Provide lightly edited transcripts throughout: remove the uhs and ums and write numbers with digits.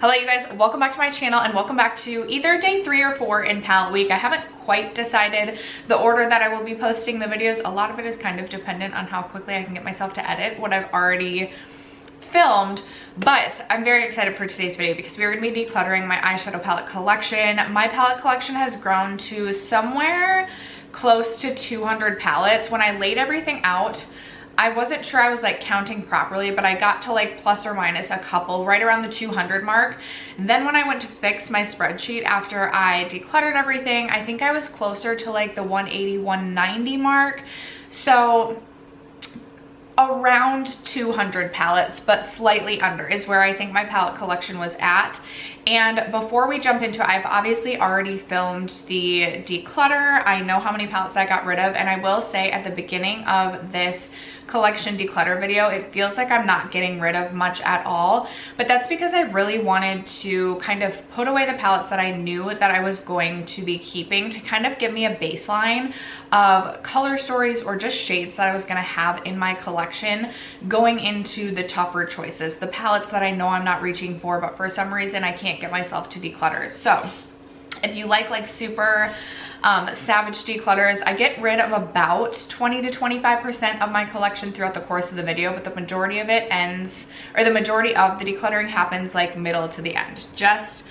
Hello you guys, welcome back to my channel and welcome back to either day 3 or 4 in palette week. I haven't quite decided the order that I will be posting the videos. A lot of it is kind of dependent on how quickly I can get myself to edit what I've already filmed, but I'm very excited for today's video because we're going to be decluttering my eyeshadow palette collection. My palette collection has grown to somewhere close to 200 palettes. When I laid everything out, I wasn't sure I was like counting properly, but I got to like plus or minus a couple right around the 200 mark. And then when I went to fix my spreadsheet after I decluttered everything, I think I was closer to like the 180, 190 mark. So around 200 palettes, but slightly under is where I think my palette collection was at. And before we jump into it, I've obviously already filmed the declutter. I know how many palettes I got rid of, and I will say at the beginning of this collection declutter video, it feels like I'm not getting rid of much at all, but that's because I really wanted to kind of put away the palettes that I knew that I was going to be keeping to kind of give me a baseline of color stories or just shades that I was going to have in my collection going into the tougher choices, the palettes that I know I'm not reaching for, but for some reason I can't get myself to declutter. So if you like super savage declutters, I get rid of about 20 to 25% of my collection throughout the course of the video, but the majority of it ends, or the majority of the decluttering happens like middle to the end, just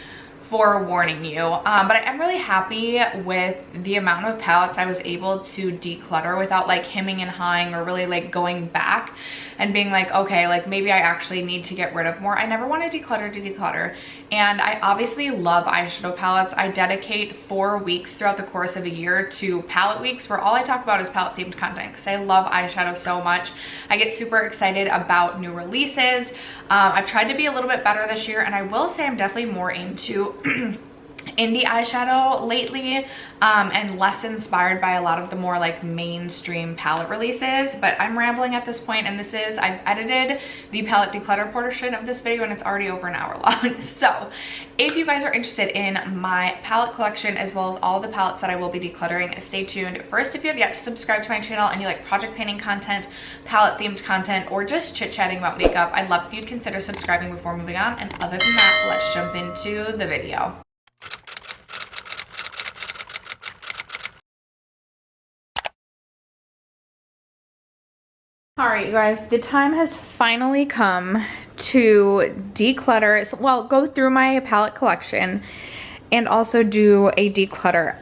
for warning you. But I am really happy with the amount of palettes I was able to declutter without like hemming and hawing or really like going back and being like, okay, like maybe I actually need to get rid of more. I never want to declutter. And I obviously love eyeshadow palettes. I dedicate 4 weeks throughout the course of a year to palette weeks where all I talk about is palette themed content because I love eyeshadow so much. I get super excited about new releases. I've tried to be a little bit better this year, and I will say I'm definitely more into indie eyeshadow lately and less inspired by a lot of the more like mainstream palette releases. But I'm rambling at this point, and I've edited the palette declutter portion of this video and it's already over an hour long. So if you guys are interested in my palette collection as well as all the palettes that I will be decluttering, stay tuned. First, if you have yet to subscribe to my channel and you like project painting content, palette themed content, or just chit chatting about makeup, I'd love if you'd consider subscribing before moving on. And other than that, let's jump into the video. All right, you guys, the time has finally come to declutter, well, go through my palette collection and also do a declutter.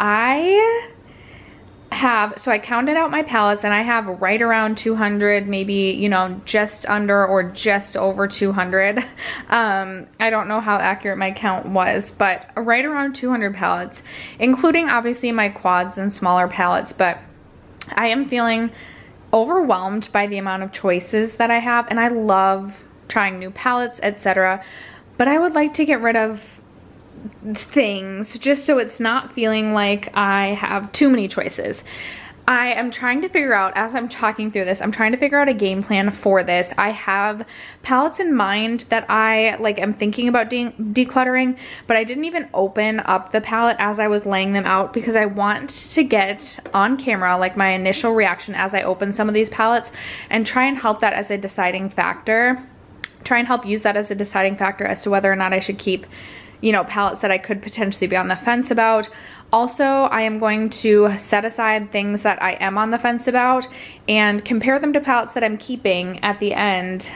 So I counted out my palettes and I have right around 200, maybe, you know, just under or just over 200. I don't know how accurate my count was, but right around 200 palettes, including obviously my quads and smaller palettes. But I am feeling overwhelmed by the amount of choices that I have, and I love trying new palettes, etc. But I would like to get rid of things just so it's not feeling like I have too many choices. I am trying to figure out, as I'm talking through this, I'm trying to figure out a game plan for this. I have palettes in mind that I like am thinking about decluttering, but I didn't even open up the palette as I was laying them out because I want to get on camera like my initial reaction as I open some of these palettes and try and help that as a deciding factor. Try and help use that as a deciding factor as to whether or not I should keep, you know, palettes that I could potentially be on the fence about. Also, I am going to set aside things that I am on the fence about and compare them to palettes that I'm keeping at the end,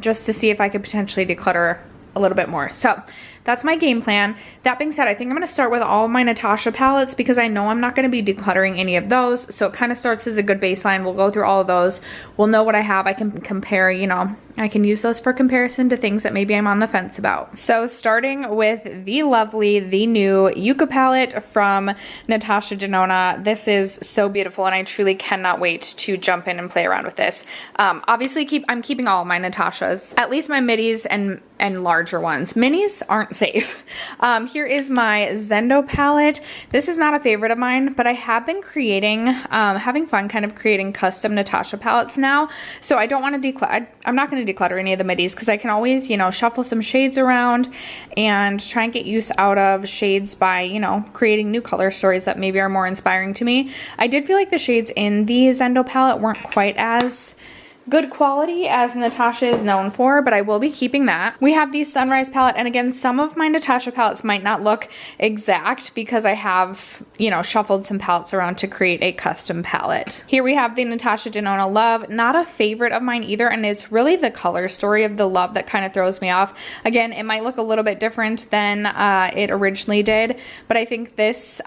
just to see if I could potentially declutter a little bit more. So that's my game plan. That being said, I think I'm going to start with all of my Natasha palettes because I know I'm not going to be decluttering any of those. So it kind of starts as a good baseline. We'll go through all of those. We'll know what I have. I can compare, you know, I can use those for comparison to things that maybe I'm on the fence about. So starting with the lovely, the new Yucca palette from Natasha Denona. This is so beautiful and I truly cannot wait to jump in and play around with this. Obviously I'm keeping all of my Natashas, at least my middies and larger ones. Minis aren't safe. Here is my Zendo palette. This is not a favorite of mine, but I have been creating, having fun kind of creating custom Natasha palettes now. So I don't want to declutter. I'm not going to declutter any of the middies because I can always, you know, shuffle some shades around and try and get use out of shades by, you know, creating new color stories that maybe are more inspiring to me. I did feel like the shades in the Zendo palette weren't quite as good quality as Natasha is known for, but I will be keeping that. We have the Sunrise palette, and again, some of my Natasha palettes might not look exact because I have, you know, shuffled some palettes around to create a custom palette. Here we have the Natasha Denona Love, not a favorite of mine either, and it's really the color story of the Love that kind of throws me off. Again, it might look a little bit different than it originally did, but I think this,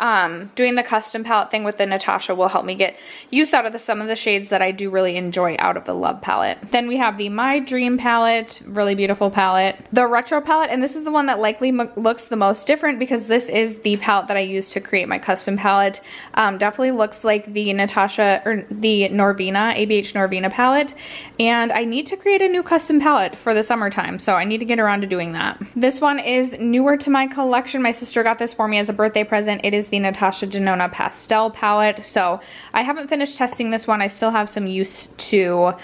doing the custom palette thing with the Natasha will help me get use out of some of the shades that I do really enjoy out of the Love palette. Then we have the My Dream palette, really beautiful palette. The Retro palette, and this is the one that likely looks the most different because this is the palette that I used to create my custom palette. Definitely looks like the Natasha, or the Norvina, ABH Norvina palette, and I need to create a new custom palette for the summertime, so I need to get around to doing that. This one is newer to my collection. My sister got this for me as a birthday present. It is the Natasha Denona Pastel palette, so I haven't finished testing this one. I still have some use to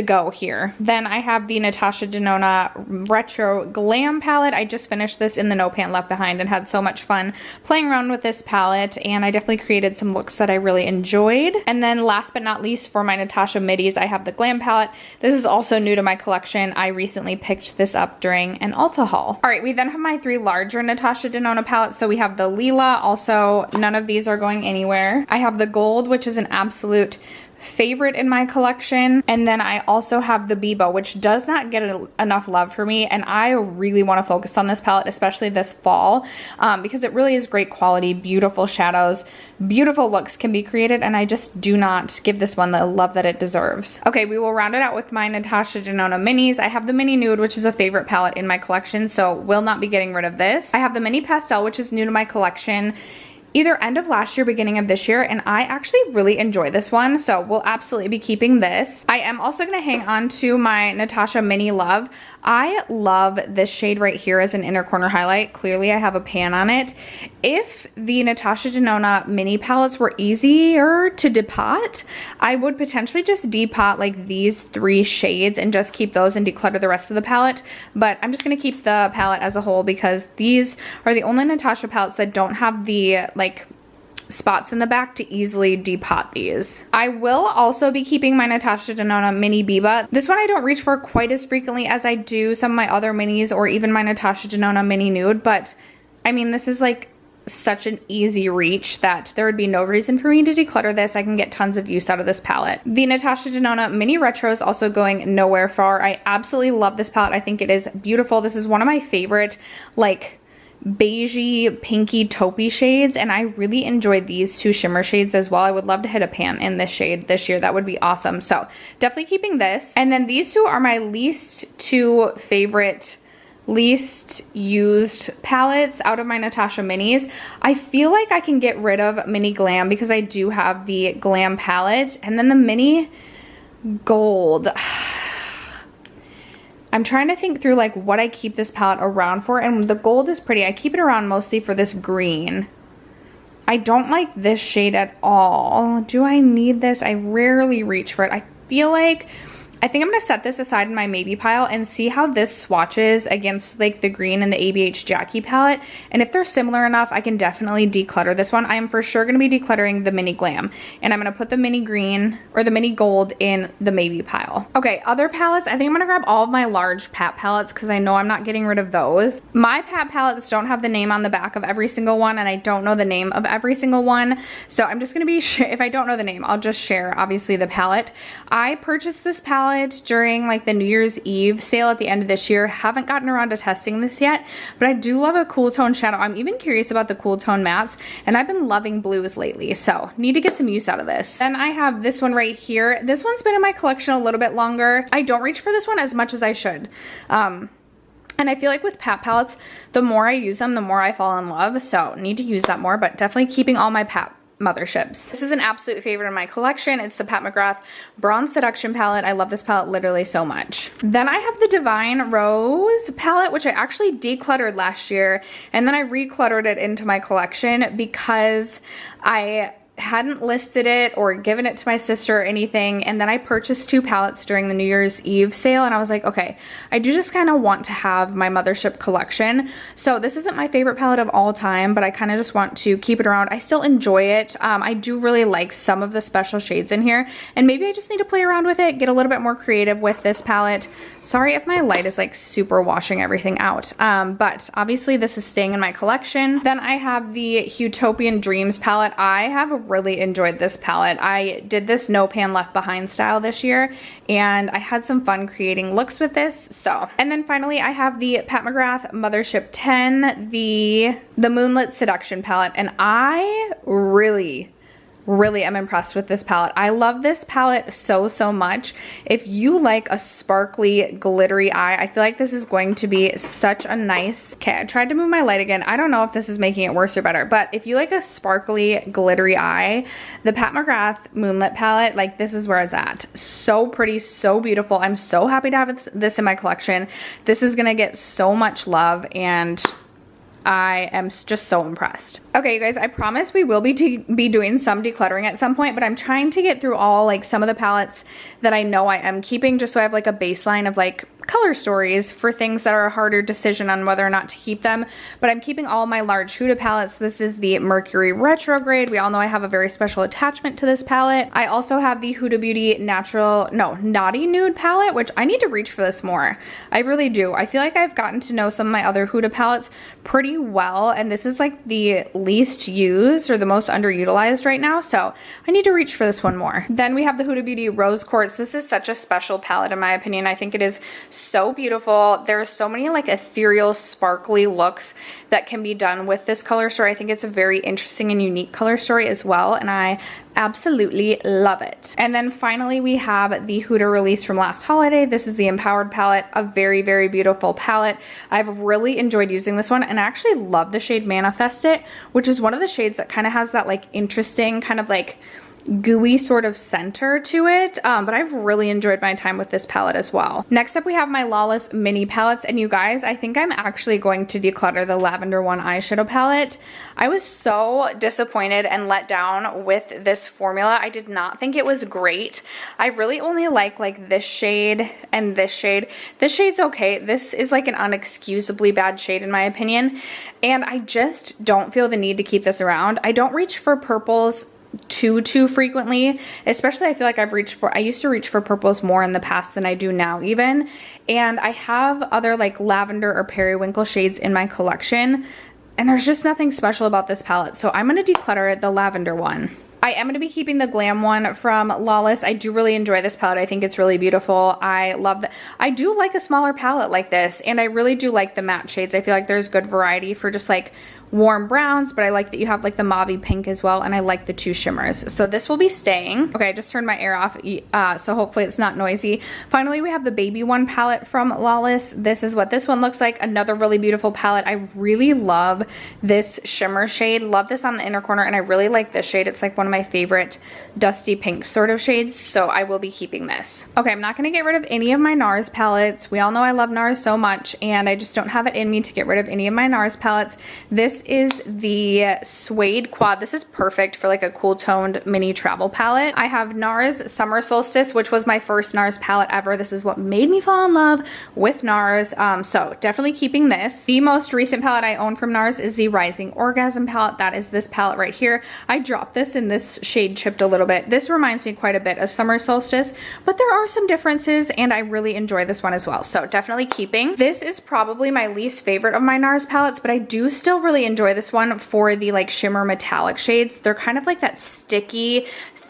go here. Then I have the Natasha Denona Retro Glam palette. I just finished this in the No Pan Left Behind and had so much fun playing around with this palette, and I definitely created some looks that I really enjoyed. And then last but not least, for my Natasha middies, I have the Glam palette. This is also new to my collection. I recently picked this up during an Ulta haul. All right, we then have my 3 larger Natasha Denona palettes. So we have the Lila, also none of these are going anywhere. I have the Gold, which is an absolute favorite in my collection, and then I also have the Biba, which does not get enough love for me, and I really want to focus on this palette, especially this fall, because it really is great quality, beautiful shadows, beautiful looks can be created, and I just do not give this one the love that it deserves. Okay, we will round it out with my Natasha Denona minis. I have the Mini Nude, which is a favorite palette in my collection, so will not be getting rid of this. I have the Mini Pastel, which is new to my collection, either end of last year, beginning of this year, and I actually really enjoy this one, so we'll absolutely be keeping this. I am also going to hang on to my Natasha Mini Love. I love this shade right here as an inner corner highlight. Clearly I have a pan on it. If the Natasha Denona mini palettes were easier to depot, I would potentially just depot like these 3 shades and just keep those and declutter the rest of the palette, but I'm just going to keep the palette as a whole because these are the only Natasha palettes that don't have the like spots in the back to easily depot these. I will also be keeping my Natasha Denona Mini Biba. This one I don't reach for quite as frequently as I do some of my other minis or even my Natasha Denona Mini Nude, but I mean, this is like such an easy reach that there would be no reason for me to declutter this. I can get tons of use out of this palette. The Natasha Denona Mini Retro is also going nowhere far. I absolutely love this palette. I think it is beautiful. This is one of my favorite like beigey, pinky, taupey shades, and I really enjoy these 2 shimmer shades as well. I would love to hit a pan in this shade this year. That would be awesome. So definitely keeping this. And then these 2 are my least 2 favorite, least used palettes out of my Natasha minis. I feel like I can get rid of Mini Glam because I do have the Glam palette, and then the Mini Gold. I'm trying to think through like what I keep this palette around for, and the Gold is pretty. I keep it around mostly for this green. I don't like this shade at all. Do I need this? I rarely reach for it. I feel like I think I'm going to set this aside in my maybe pile and see how this swatches against like the green and the ABH Jackie palette. And if they're similar enough, I can definitely declutter this one. I am for sure going to be decluttering the Mini Glam. And I'm going to put the Mini Green or the Mini Gold in the maybe pile. Okay, other palettes. I think I'm going to grab all of my large Pat palettes because I know I'm not getting rid of those. My Pat palettes don't have the name on the back of every single one, and I don't know the name of every single one. So I'm just going to be, if I don't know the name, I'll just share obviously the palette. I purchased this palette during like the New Year's Eve sale at the end of this year. Haven't gotten around to testing this yet, but I do love a cool tone shadow. I'm even curious about the cool tone mattes, and I've been loving blues lately, so need to get some use out of this. Then I have this one right here. This one's been in my collection a little bit longer. I don't reach for this one as much as I should. And I feel like with Pat palettes, the more I use them, the more I fall in love, so need to use that more, but definitely keeping all my Pat Motherships. This is an absolute favorite in my collection. It's the Pat McGrath Bronze Seduction palette. I love this palette literally so much. Then I have the Divine Rose palette, which I actually decluttered last year, and then I recluttered it into my collection because I hadn't listed it or given it to my sister or anything, and then I purchased 2 palettes during the New Year's Eve sale, and I was like, okay, I do just kind of want to have my mothership collection. So this isn't my favorite palette of all time, but I kind of just want to keep it around. I still enjoy it. I do really like some of the special shades in here, and maybe I just need to play around with it, get a little bit more creative with this palette. Sorry if my light is like super washing everything out, but obviously this is staying in my collection. Then I have the Utopian Dreams palette. I have really enjoyed this palette. I did this No Pan Left Behind style this year, and I had some fun creating looks with this. So, and then finally I have the Pat McGrath Mothership 10, the Moonlit Seduction palette, and I really am impressed with this palette. I love this palette so much. If you like a sparkly, glittery eye, I feel like this is going to be such a nice... Okay, I tried to move my light again. I don't know if this is making it worse or better, but if you like a sparkly, glittery eye, the Pat McGrath Moonlit palette, like, this is where it's at. So pretty, so beautiful. I'm so happy to have this in my collection. This is gonna get so much love, and I am just so impressed. Okay, you guys, I promise we will be doing some decluttering at some point, but I'm trying to get through all, like, some of the palettes that I know I am keeping, just so I have like a baseline of like color stories for things that are a harder decision on whether or not to keep them. But I'm keeping all my large Huda palettes. This is the Mercury Retrograde. We all know I have a very special attachment to this palette. I also have the Huda Beauty Naughty Nude palette, which I need to reach for this more. I really do. I feel like I've gotten to know some of my other Huda palettes pretty well, and this is like the least used or the most underutilized right now, so I need to reach for this one more. Then we have the Huda Beauty Rose Quartz. This is such a special palette in my opinion. I think it is so beautiful. There's so many like ethereal, sparkly looks that can be done with this color story. I think it's a very interesting and unique color story as well, and I absolutely love it. And then finally we have the Huda release from last holiday. This is the Empowered palette, a very beautiful palette. I've really enjoyed using this one, and I actually love the shade Manifest It, which is one of the shades that kind of has that like interesting kind of like gooey sort of center to it, but I've really enjoyed my time with this palette as well. Next up we have my Lawless mini palettes, and you guys, I think I'm actually going to declutter the Lavender One eyeshadow palette. I was so disappointed and let down with this formula. I did not think it was great. I really only like this shade and this shade. This shade's okay. This is like an unexcusably bad shade in my opinion, and I just don't feel the need to keep this around. I don't reach for purples too frequently, especially I feel like I used to reach for purples more in the past than I do now even, and I have other like lavender or periwinkle shades in my collection, and there's just nothing special about this palette, so I'm going to declutter the Lavender One. I am going to be keeping the Glam One from Lawless. I do really enjoy this palette. I think it's really beautiful. I love that. I do like a smaller palette like this, and I really do like the matte shades. I feel like there's good variety for just like warm browns, but I like that you have like the mauve pink as well, and I like the 2 shimmers. So this will be staying. Okay, I just turned my air off, so hopefully it's not noisy. Finally, we have the Baby One palette from Lawless. This is what this one looks like. Another really beautiful palette. I really love this shimmer shade. Love this on the inner corner, and I really like this shade. It's like one of my favorite dusty pink sort of shades, so I will be keeping this. Okay, I'm not going to get rid of any of my Nars palettes. We all know I love Nars so much, and I just don't have it in me to get rid of any of my Nars palettes. This is the Suede Quad. This is perfect for like a cool toned mini travel palette. I have Nars Summer Solstice, which was my first Nars palette ever. This is what made me fall in love with Nars, so definitely keeping this. The most recent palette I own from Nars is the Rising Orgasm palette. That is this palette right here. I dropped this in this shade Chipped a little bit. This reminds me quite a bit of Summer Solstice, but there are some differences, and I really enjoy this one as well, so definitely keeping. This is probably my least favorite of my Nars palettes, but I do still really enjoy this one for the like shimmer metallic shades. They're kind of like that sticky,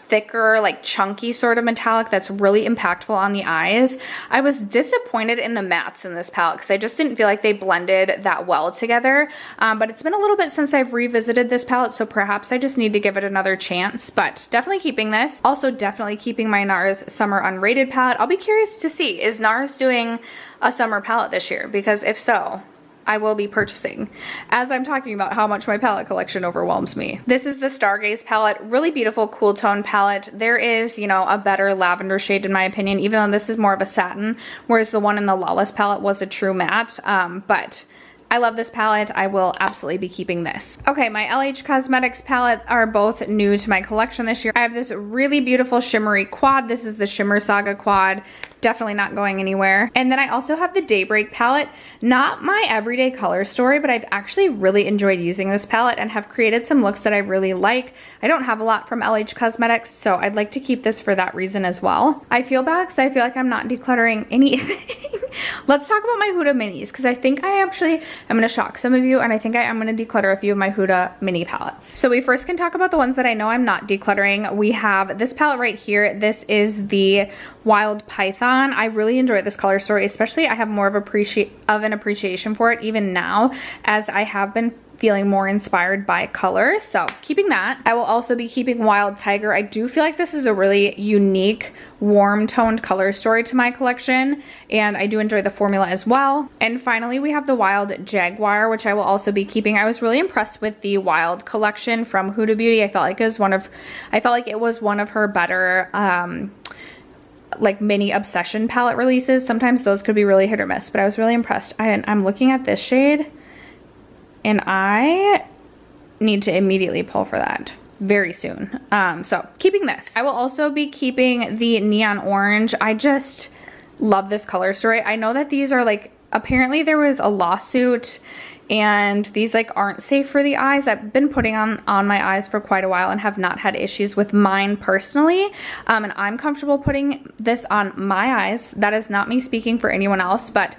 thicker, like chunky sort of metallic that's really impactful on the eyes. I was disappointed in the mattes in this palette because I just didn't feel like they blended that well together, but it's been a little bit since I've revisited this palette, so perhaps I just need to give it another chance, but definitely keeping this. Also definitely keeping my Nars Summer Unrated palette. I'll be curious to see, is Nars doing a summer palette this year? Because if so, I will be purchasing, as I'm talking about how much my palette collection overwhelms me. This is the Stargaze palette. Really beautiful, cool tone palette. There is, you know, a better lavender shade in my opinion, even though this is more of a satin, whereas the one in the Lawless palette was a true matte, but I love this palette. I will absolutely be keeping this. Okay, my LH Cosmetics palette are both new to my collection this year. I have this really beautiful shimmery quad. This is the Shimmer Saga quad. Definitely not going anywhere. And then I also have the Daybreak palette. Not my everyday color story, but I've actually really enjoyed using this palette and have created some looks that I really like. I don't have a lot from LH Cosmetics, so I'd like to keep this for that reason as well. I feel bad because I feel like I'm not decluttering anything. Let's talk about my Huda minis, because I think I actually am going to shock some of you, and I think I am going to declutter a few of my Huda mini palettes. So we first can talk about the ones that I know I'm not decluttering. We have this palette right here. This is the Wild Python. I really enjoy this color story, especially I have more of an appreciation for it even now, as I have been feeling more inspired by color. So keeping that. I will also be keeping Wild Tiger. I do feel like this is a really unique, warm toned color story to my collection, and I do enjoy the formula as well. And finally, we have the Wild Jaguar, which I will also be keeping. I was really impressed with the Wild collection from Huda Beauty. I felt like it was one of her better like mini Obsession palette releases. Sometimes those could be really hit or miss, but I was really impressed. I'm looking at this shade and I need to immediately pull for that very soon. So keeping this. I will also be keeping the Neon Orange. I just love this color story. I know that these are like, apparently there was a lawsuit and these like aren't safe for the eyes. I've been putting on my eyes for quite a while and have not had issues with mine personally. And I'm comfortable putting this on my eyes. That is not me speaking for anyone else, but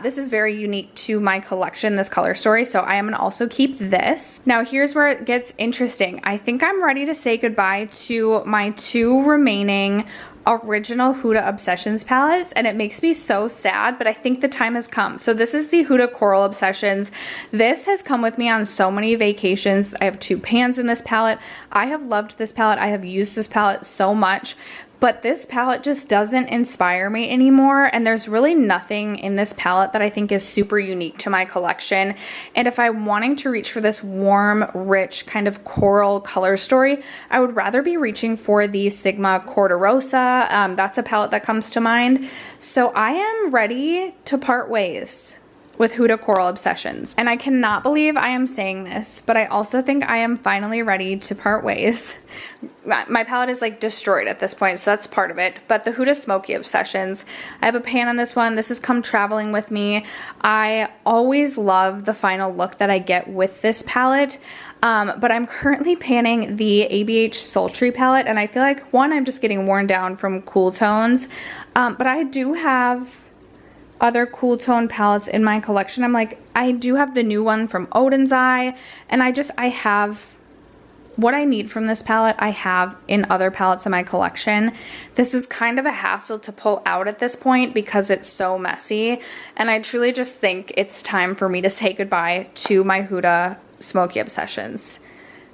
this is very unique to my collection, this color story, so I am gonna also keep this. Now here's where it gets interesting. I think I'm ready to say goodbye to my two remaining original Huda Obsessions palettes, and it makes me so sad, but I think the time has come. So this is the Huda Coral Obsessions. This has come with me on so many vacations. I have two pans in this palette. I have loved this palette. I have used this palette so much, but this palette just doesn't inspire me anymore, and there's really nothing in this palette that I think is super unique to my collection. And if I'm wanting to reach for this warm, rich kind of coral color story, I would rather be reaching for the Sigma Corderosa. That's a palette that comes to mind. So I am ready to part ways with Huda Coral Obsessions. And I cannot believe I am saying this, but I also think I am finally ready to part ways. My palette is like destroyed at this point, so that's part of it. But the Huda Smoky Obsessions, I have a pan on this one. This has come traveling with me. I always love the final look that I get with this palette. But I'm currently panning the ABH Sultry palette, and I feel like, one, I'm just getting worn down from cool tones. But I do have other cool tone palettes in my collection. I do have the new one from Odin's Eye, and I have what I need from this palette. I have in other palettes in my collection. This is kind of a hassle to pull out at this point because it's so messy, and I truly just think it's time for me to say goodbye to my Huda Smoky Obsessions.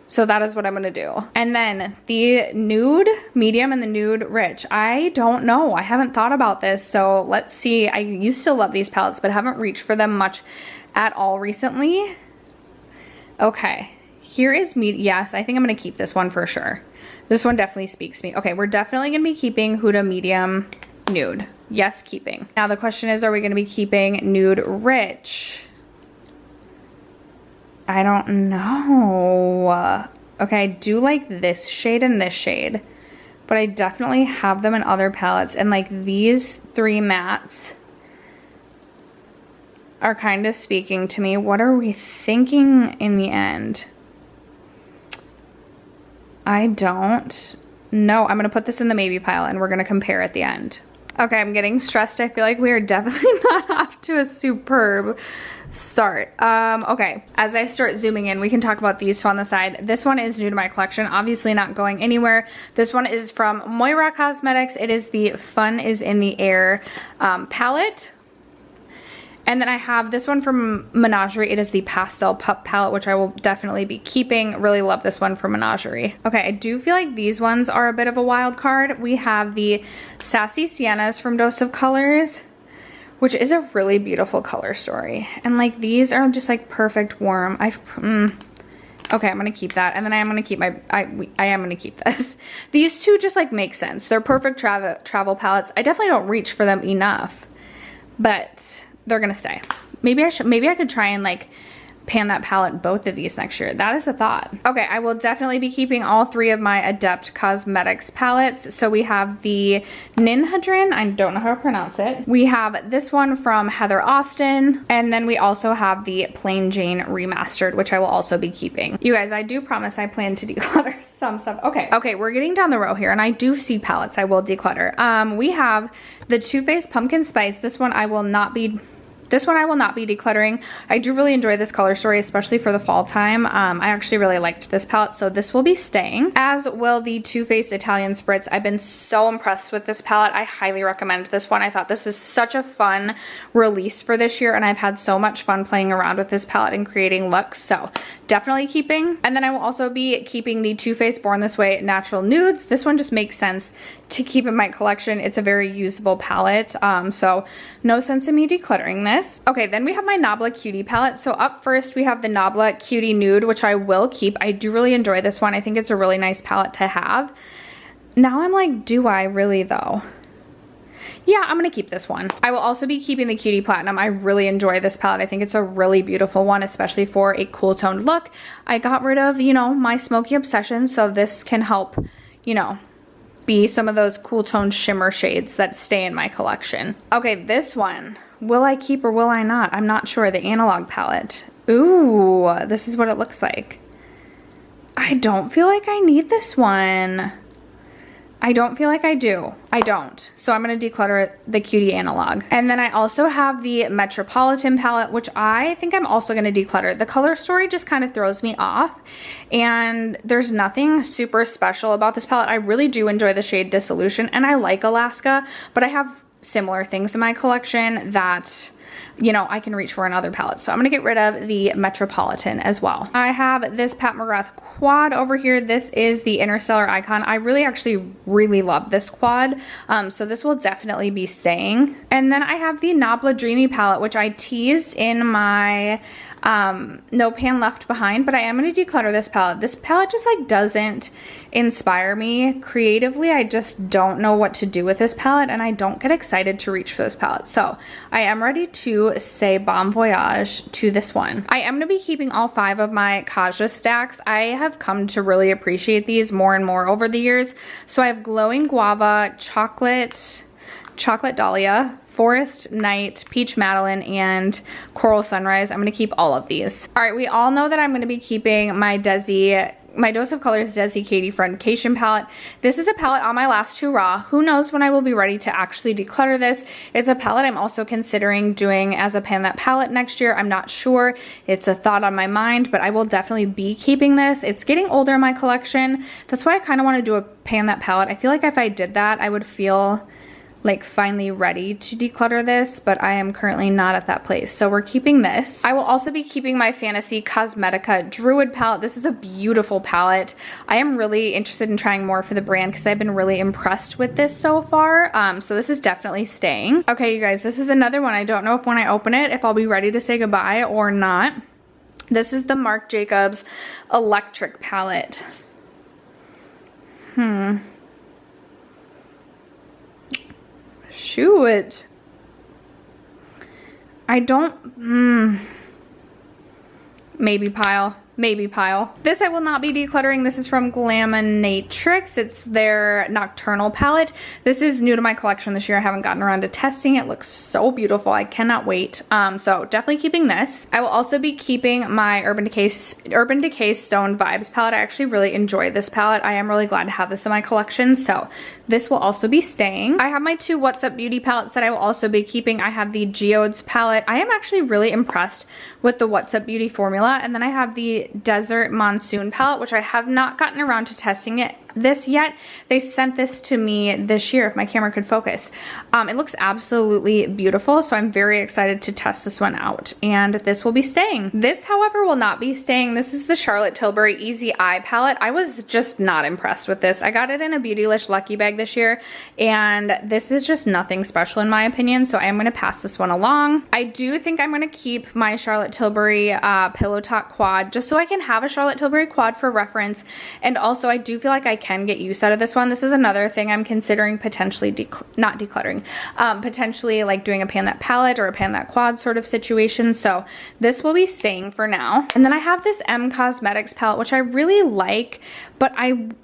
So that is what I'm gonna do. And then the nude medium and the nude rich. I don't know, I haven't thought about this, so let's see. I used to love these palettes, but haven't reached for them much at all recently. Okay, here is yes, I think I'm gonna keep this one for sure. This one definitely speaks to me. Okay, we're definitely gonna be keeping Huda medium nude. Yes, keeping. Now the question is, are we gonna be keeping nude rich? I don't know. Okay, I do like this shade and this shade, but I definitely have them in other palettes, and like these three mattes are kind of speaking to me. What are we thinking in the end? I don't know. I'm gonna put this in the maybe pile and we're gonna compare at the end. Okay, I'm getting stressed. I feel like we are definitely not off to a superb start. Okay, as I start zooming in, we can talk about these two on the side. This one is new to my collection, obviously not going anywhere. This one is from Moira Cosmetics. It is the Fun is in the Air palette. And then I have this one from Menagerie. It is the Pastel Pup palette, which I will definitely be keeping. Really love this one from Menagerie. Okay, I do feel like these ones are a bit of a wild card. We have the Sassy Siennas from Dose of Colors, which is a really beautiful color story. And like these are just like perfect warm. Okay, I'm gonna keep that. And then I am gonna keep I am gonna keep this. These two just like make sense. They're perfect travel palettes. I definitely don't reach for them enough, but they're gonna stay. Maybe I could try and like pan that palette both of these next year. That is a thought. Okay, I will definitely be keeping all 3 of my Adept Cosmetics palettes. So we have the Ninhadrin, I don't know how to pronounce it. We have this one from Heather Austin, and then we also have the Plain Jane Remastered, which I will also be keeping. You guys, I do promise I plan to declutter some stuff. Okay, we're getting down the row here, and I do see palettes I will declutter. We have the Too Faced Pumpkin Spice. This one I will not be decluttering. I do really enjoy this color story, especially for the fall time. I actually really liked this palette, so this will be staying. As will the Too Faced Italian Spritz. I've been so impressed with this palette. I highly recommend this one. I thought this is such a fun release for this year, and I've had so much fun playing around with this palette and creating looks, so definitely keeping. And then I will also be keeping the Too Faced Born This Way Natural Nudes. This one just makes sense to keep in my collection. It's a very usable palette, so no sense in me decluttering this. Okay, then we have my Nabla Cutie palette. So up first we have the Nabla Cutie Nude, which I will keep. I do really enjoy this one. I think it's a really nice palette to have. Now I'm like, do I really though? Yeah, I'm gonna keep this one. I will also be keeping the Cutie Platinum. I really enjoy this palette. I think it's a really beautiful one, especially for a cool toned look. I got rid of, you know, my smoky obsession, so this can help, you know, be some of those cool toned shimmer shades that stay in my collection. Okay, this one, will I keep or will I not? I'm not sure. The Analog palette. Ooh, this is what it looks like. I don't feel like I need this one. I don't feel like I do. I don't. So I'm going to declutter the Cutie Analog. And then I also have the Metropolitan palette, which I think I'm also going to declutter. The color story just kind of throws me off, and there's nothing super special about this palette. I really do enjoy the shade Dissolution, and I like Alaska, but I have similar things in my collection that, you know, I can reach for in other palettes. So I'm gonna get rid of the Metropolitan as well. I have this Pat McGrath quad over here. This is the Interstellar Icon. I actually really love this quad. So this will definitely be staying. And then I have the Nabla Dreamy palette, which I teased in my No Pan Left Behind, but I am going to declutter this palette. This palette just like doesn't inspire me creatively. I just don't know what to do with this palette, and I don't get excited to reach for this palette. So I am ready to say bon voyage to this one. I am going to be keeping all 5 of my Kaja stacks. I have come to really appreciate these more and more over the years. So I have Glowing Guava, Chocolate Dahlia, Forest Night, Peach Madeline, and Coral Sunrise. I'm going to keep all of these. All right, we all know that I'm going to be keeping my Dose of Colors Desi Katie Friendcation palette. This is a palette on my last hurrah. Who knows when I will be ready to actually declutter this. It's a palette I'm also considering doing as a Pan That palette next year. I'm not sure. It's a thought on my mind, but I will definitely be keeping this. It's getting older in my collection. That's why I kind of want to do a Pan That palette. I feel like if I did that, I would feel like finally ready to declutter this, but I am currently not at that place. So we're keeping this. I will also be keeping my Fantasy Cosmetica Druid palette. This is a beautiful palette. I am really interested in trying more for the brand because I've been really impressed with this so far. So this is definitely staying. Okay, you guys, this is another one. I don't know if when I open it, if I'll be ready to say goodbye or not. This is the Marc Jacobs Electric palette. Shoot. I don't, maybe pile. This I will not be decluttering. This is from Glaminatrix. It's their Nocturnal palette. This is new to my collection this year. I haven't gotten around to testing. It looks so beautiful. I cannot wait. So definitely keeping this. I will also be keeping my Urban Decay Stone Vibes palette. I actually really enjoy this palette. I am really glad to have this in my collection. So this will also be staying. I have my 2 What's Up Beauty palettes that I will also be keeping. I have the Geodes palette. I am actually really impressed with the What's Up Beauty formula. And then I have the Desert Monsoon palette, which I have not gotten around to testing this yet. They sent this to me this year, if my camera could focus. It looks absolutely beautiful, so I'm very excited to test this one out, and this will be staying. This, however, will not be staying. This is the Charlotte Tilbury Easy Eye palette. I was just not impressed with this. I got it in a Beautylish Lucky Bag this year, and this is just nothing special in my opinion, so I am going to pass this one along. I do think I'm going to keep my Charlotte Tilbury Pillow Talk quad, just so I can have a Charlotte Tilbury quad for reference, and also I do feel like I can get use out of this one. This is another thing I'm considering potentially not decluttering, potentially like doing a pan that palette or a pan that quad sort of situation. So this will be staying for now. And then I have this Cosmetics palette, which I really like, but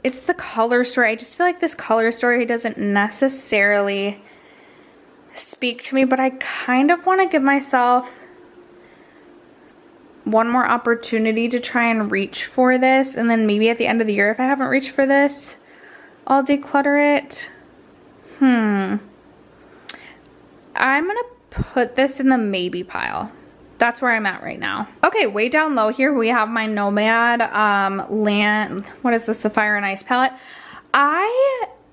it's the color story. I just feel like this color story doesn't necessarily speak to me, but I kind of want to give myself one more opportunity to try and reach for this, and then maybe at the end of the year, if I haven't reached for this, I'll declutter it. I'm gonna put this in the maybe pile. That's where I'm at right now. Okay, way down low here, we have my Nomad what is this, the Fire and Ice palette.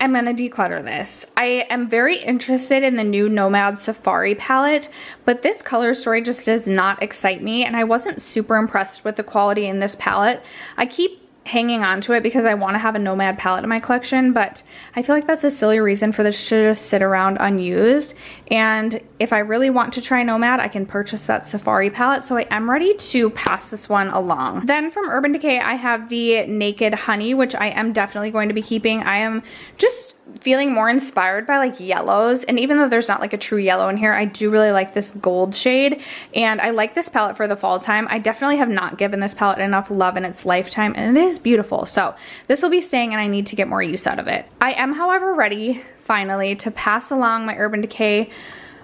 I'm gonna declutter this. I am very interested in the new Nomad Safari palette, but this color story just does not excite me, and I wasn't super impressed with the quality in this palette. I keep hanging on to it because I want to have a Nomad palette in my collection, but I feel like that's a silly reason for this to just sit around unused. And if I really want to try Nomad, I can purchase that Safari palette, so I am ready to pass this one along. Then from Urban Decay, I have the Naked Honey, which I am definitely going to be keeping. I am just feeling more inspired by like yellows, and even though there's not like a true yellow in here, I do really like this gold shade, and I like this palette for the fall time. I definitely have not given this palette enough love in its lifetime, and it is beautiful. So this will be staying, and I need to get more use out of it. I am, however, ready finally to pass along my Urban Decay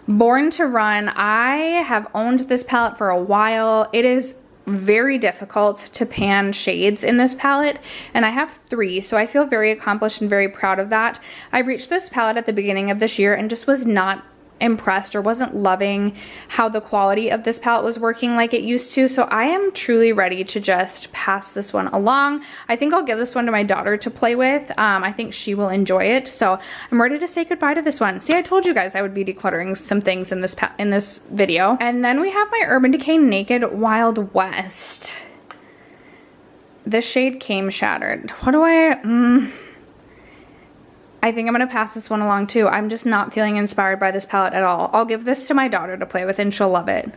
Born to Run. I have owned this palette for a while. It is very difficult to pan shades in this palette, and I have 3, so I feel very accomplished and very proud of that. I reached this palette at the beginning of this year and just was not impressed or wasn't loving how the quality of this palette was working like it used to, so I am truly ready to just pass this one along. I think I'll give this one to my daughter to play with. I think she will enjoy it, so I'm ready to say goodbye to this one. See, I told you guys I would be decluttering some things in this video. And then we have my Urban Decay Naked Wild West. This shade Came Shattered. What do I think I'm gonna pass this one along too. I'm just not feeling inspired by this palette at all. I'll give this to my daughter to play with and she'll love it.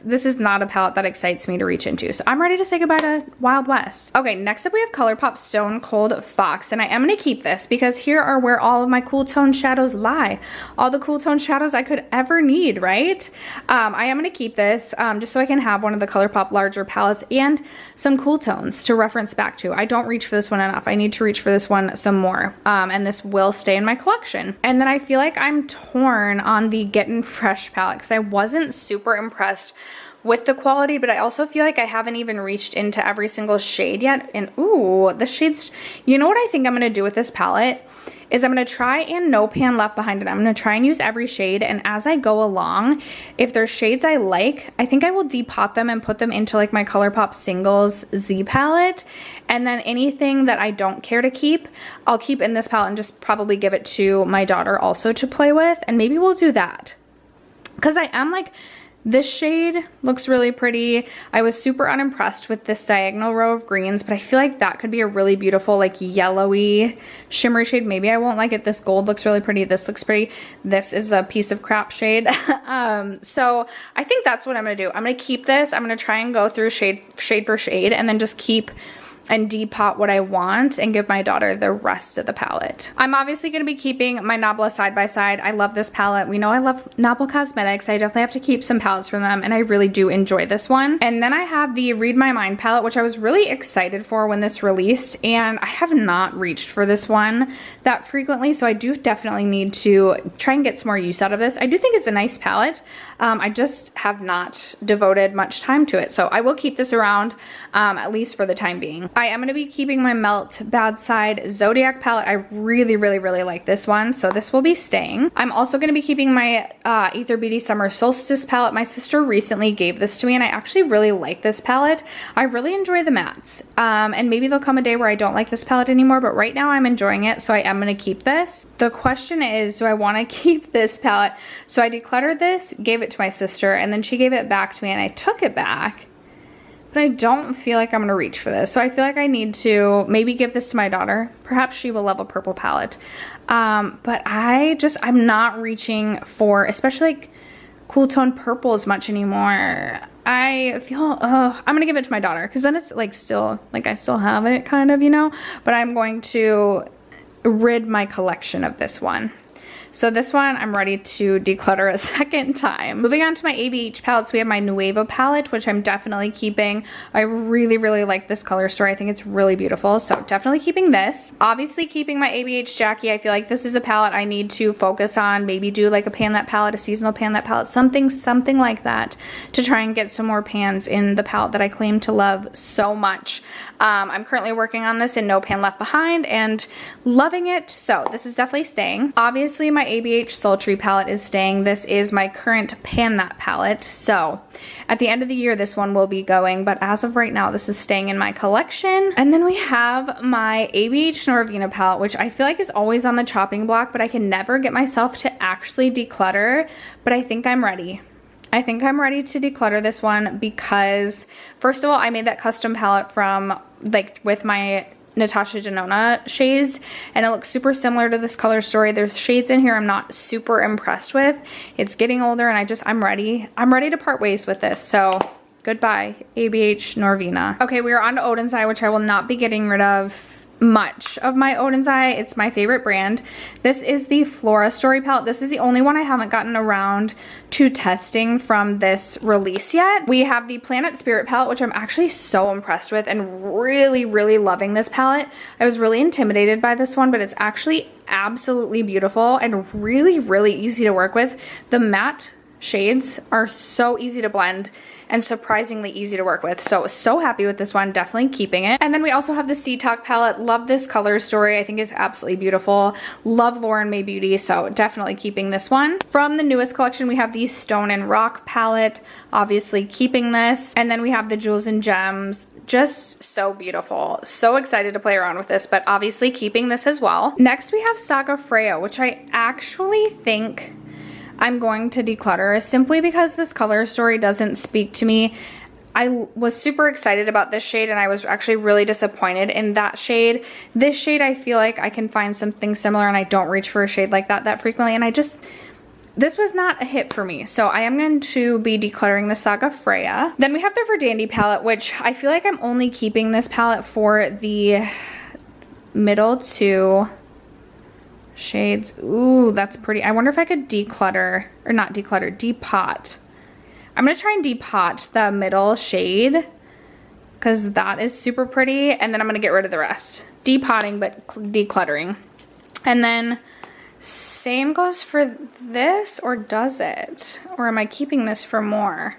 This is not a palette that excites me to reach into. So I'm ready to say goodbye to Wild West. Okay, next up we have Colourpop Stone Cold Fox, and I am gonna keep this because here are where all of my cool tone shadows lie. All the cool tone shadows I could ever need, right? I am gonna keep this just so I can have one of the Colourpop larger palettes and some cool tones to reference back to. I don't reach for this one enough. I need to reach for this one some more, and this will stay in my collection. And then I feel like I'm torn on the Gettin' Fresh palette because I wasn't super impressed with the quality, but I also feel like I haven't even reached into every single shade yet. And ooh, the shades, you know what I think I'm gonna do with this palette is I'm gonna try and no pan left behind it. I'm gonna try and use every shade, and as I go along, if there's shades I like, I think I will depot them and put them into like my Colourpop Singles Z palette, and then anything that I don't care to keep, I'll keep in this palette and just probably give it to my daughter also to play with, and maybe we'll do that. Because I am like, this shade looks really pretty. I was super unimpressed with this diagonal row of greens, but I feel like that could be a really beautiful like yellowy shimmery shade. Maybe I won't like it. This gold looks really pretty. This looks pretty. This is a piece of crap shade. So I think that's what I'm gonna do. I'm gonna keep this. I'm gonna try and go through shade for shade and then just keep and depot what I want and give my daughter the rest of the palette. I'm obviously going to be keeping my Nabla side by side. I love this palette. We know I love Nabla Cosmetics. I definitely have to keep some palettes from them, and I really do enjoy this one. And then I have the Read My Mind palette, which I was really excited for when this released, and I have not reached for this one that frequently, so I do definitely need to try and get some more use out of this. I do think it's a nice palette. I just have not devoted much time to it, so I will keep this around at least for the time being. I am going to be keeping my Melt Bad Side Zodiac palette. I really like this one, so this will be staying. I'm also going to be keeping my Ether Beauty Summer Solstice palette. My sister recently gave this to me, and I actually really like this palette. I really enjoy the mattes, and maybe there'll come a day where I don't like this palette anymore, but right now I'm enjoying it, so I am going to keep this. The question is, do I want to keep this palette? So I decluttered this, gave it to my sister, and then she gave it back to me, and I took it back. But I don't feel like I'm gonna reach for this. So I feel like I need to maybe give this to my daughter. Perhaps she will love a purple palette. But I'm not reaching for, especially like cool tone purple as much anymore. I feel, I'm gonna give it to my daughter because then it's like still, like I still have it kind of, you know, but I'm going to rid my collection of this one. So this one, I'm ready to declutter a second time. Moving on to my ABH palettes, we have my Nuevo palette, which I'm definitely keeping. I really, really like this color story. I think it's really beautiful, so definitely keeping this. Obviously keeping my ABH Jackie. I feel like this is a palette I need to focus on, maybe do like a pan that palette, a seasonal pan that palette, something like that, to try and get some more pans in the palette that I claim to love so much. I'm currently working on this in No Pan Left Behind and loving it, so this is definitely staying. Obviously my ABH Sultry palette is staying. This is my current Pan That palette, so at the end of the year this one will be going, but as of right now this is staying in my collection. And then we have my ABH Norvina palette, which I feel like is always on the chopping block, but I can never get myself to actually declutter, but I think I'm ready. I think I'm ready to declutter this one because, first of all, I made that custom palette from, like, with my Natasha Denona shades, and it looks super similar to this color story. There's shades in here I'm not super impressed with. It's getting older, and I'm ready. I'm ready to part ways with this, so goodbye, ABH Norvina. Okay, we are on to Odin's Eye, which I will not be getting rid of much of my Odin's Eye. It's my favorite brand. This is the Flora Story palette. This is the only one I haven't gotten around to testing from this release yet. We have the Planet Spirit palette, which I'm actually so impressed with and really, really loving this palette. I was really intimidated by this one, but it's actually absolutely beautiful and really, really easy to work with. The matte shades are so easy to blend and surprisingly easy to work with. So happy with this one, definitely keeping it. And then we also have the Sea Talk palette. Love this color story. I think it's absolutely beautiful. Love Lauren May Beauty, so definitely keeping this one. From the newest collection, we have the Stone and Rock palette, obviously keeping this. And then we have the Jewels and Gems, just so beautiful. So excited to play around with this, but obviously keeping this as well. Next we have Saga Freya, which I actually think I'm going to declutter simply because this color story doesn't speak to me. I was super excited about this shade and I was actually really disappointed in that shade. This shade, I feel like I can find something similar and I don't reach for a shade like that frequently, and this was not a hit for me. So I am going to be decluttering the Saga Freya. Then we have the Verdandi palette, which I feel like I'm only keeping this palette for the middle two shades. Ooh, that's pretty. I wonder if I could declutter, or not declutter, depot. I'm gonna try and depot the middle shade because that is super pretty, and then I'm gonna get rid of the rest. Depotting but decluttering. And then same goes for this, or does it? Or am I keeping this for more?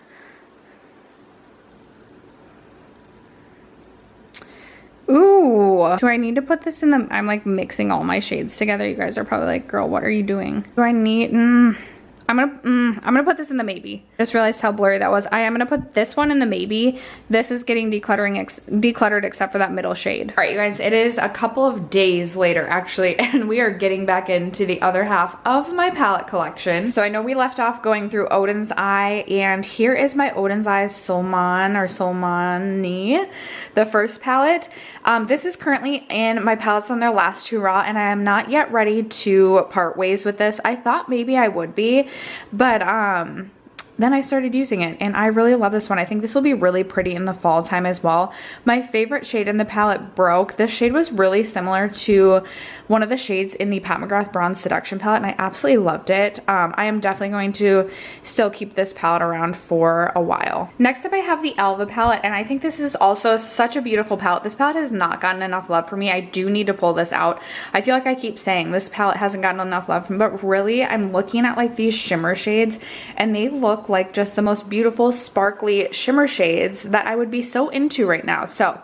Ooh, do I need to put this in the, I'm like mixing all my shades together. You guys are probably like, girl, what are you doing? Do I need, I'm gonna put this in the maybe. Just realized how blurry that was. I am gonna put this one in the maybe. This is getting decluttered except for that middle shade. All right, you guys, it is a couple of days later actually, and we are getting back into the other half of my palette collection. So I know we left off going through Odin's Eye, and here is my Odin's Eye Solman or Solmani, the first palette. This is currently in my palettes on their last two raw, and I am not yet ready to part ways with this. I thought maybe I would be, but then I started using it and I really love this one. I think this will be really pretty in the fall time as well. My favorite shade in the palette, Broke. This shade was really similar to one of the shades in the Pat McGrath Bronze Seduction palette, and I absolutely loved it. I am definitely going to still keep this palette around for a while. Next up I have the Alva palette, and I think this is also such a beautiful palette. This palette has not gotten enough love for me. I do need to pull this out. I feel like I keep saying this palette hasn't gotten enough love for me, but really I'm looking at like these shimmer shades and they look like just the most beautiful sparkly shimmer shades that I would be so into right now. So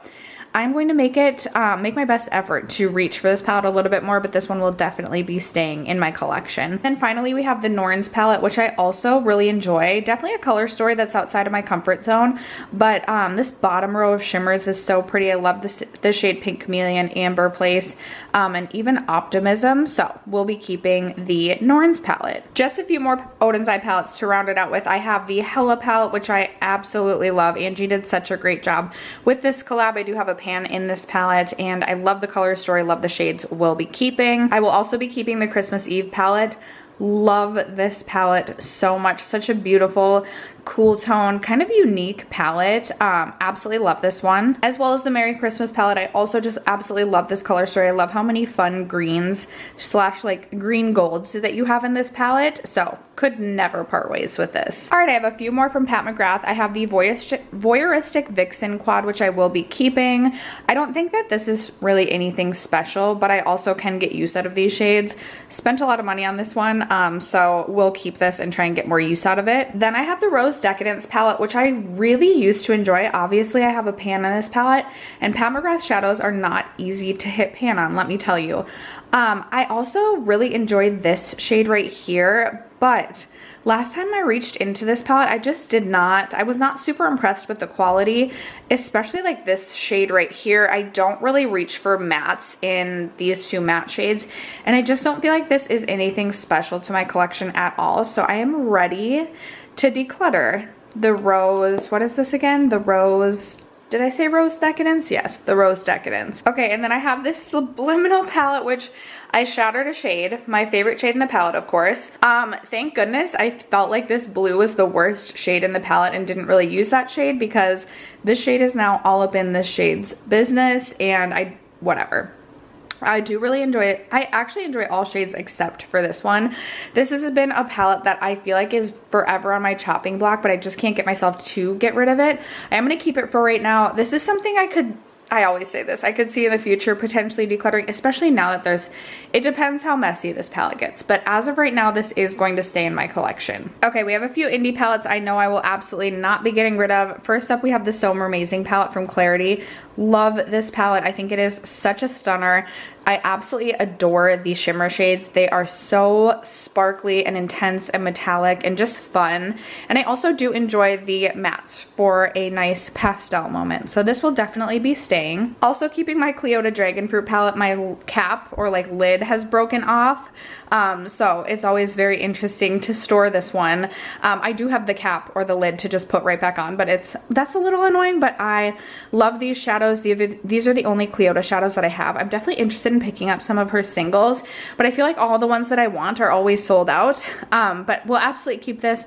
I'm going to make my best effort to reach for this palette a little bit more, but this one will definitely be staying in my collection. Then finally we have the Norns palette, which I also really enjoy. Definitely a color story that's outside of my comfort zone, but this bottom row of shimmers is so pretty. I love the shade Pink Chameleon, Amber Place, and even Optimism. So we'll be keeping the Norns palette. Just a few more Odin's Eye palettes to round it out with. I have the Hella palette, which I absolutely love. Angie did such a great job with this collab. I do have a pan in this palette and I love the color story, love the shades. Will be keeping. I will also be keeping the Christmas Eve palette. Love this palette so much. Such a beautiful cool tone, kind of unique palette. Absolutely love this one, as well as the Merry Christmas palette. I also just absolutely love this color story. I love how many fun greens slash like green golds that you have in this palette. So could never part ways with this. All right, I have a few more from Pat McGrath. I have the Voyeuristic Vixen quad, which I will be keeping. I don't think that this is really anything special, but I also can get use out of these shades. Spent a lot of money on this one, so we'll keep this and try and get more use out of it. Then I have the Rose Decadence palette, which I really used to enjoy. Obviously, I have a pan in this palette, and Pat McGrath shadows are not easy to hit pan on, let me tell you. I also really enjoyed this shade right here, but last time I reached into this palette, I was not super impressed with the quality, especially like this shade right here. I don't really reach for mattes in these two matte shades, and I just don't feel like this is anything special to my collection at all. So I am ready to declutter the Rose, what is this again? The Rose, did I say Rose Decadence? Yes, the Rose Decadence. Okay, and then I have this Subliminal palette, which I shattered a shade, my favorite shade in the palette, of course. Thank goodness I felt like this blue was the worst shade in the palette and didn't really use that shade, because this shade is now all up in this shade's business, and whatever. I do really enjoy it. I actually enjoy all shades except for this one. This has been a palette that I feel like is forever on my chopping block, but I just can't get myself to get rid of it. I am going to keep it for right now. This is something I always say this, I could see in the future potentially decluttering, especially now that it depends how messy this palette gets, but as of right now, this is going to stay in my collection. Okay, we have a few indie palettes I know I will absolutely not be getting rid of. First up, we have the So Amazing palette from Clarity. Love this palette. I think it is such a stunner. I absolutely adore these shimmer shades. They are so sparkly and intense and metallic and just fun. And I also do enjoy the mattes for a nice pastel moment. So this will definitely be staying. Also keeping my Cleota Dragon Fruit palette, my cap or like lid has broken off. So it's always very interesting to store this one. I do have the cap or the lid to just put right back on, but that's a little annoying, but I love these shadows. These are the only Cleota shadows that I have. I'm definitely interested in picking up some of her singles, but I feel like all the ones that I want are always sold out. But we'll absolutely keep this.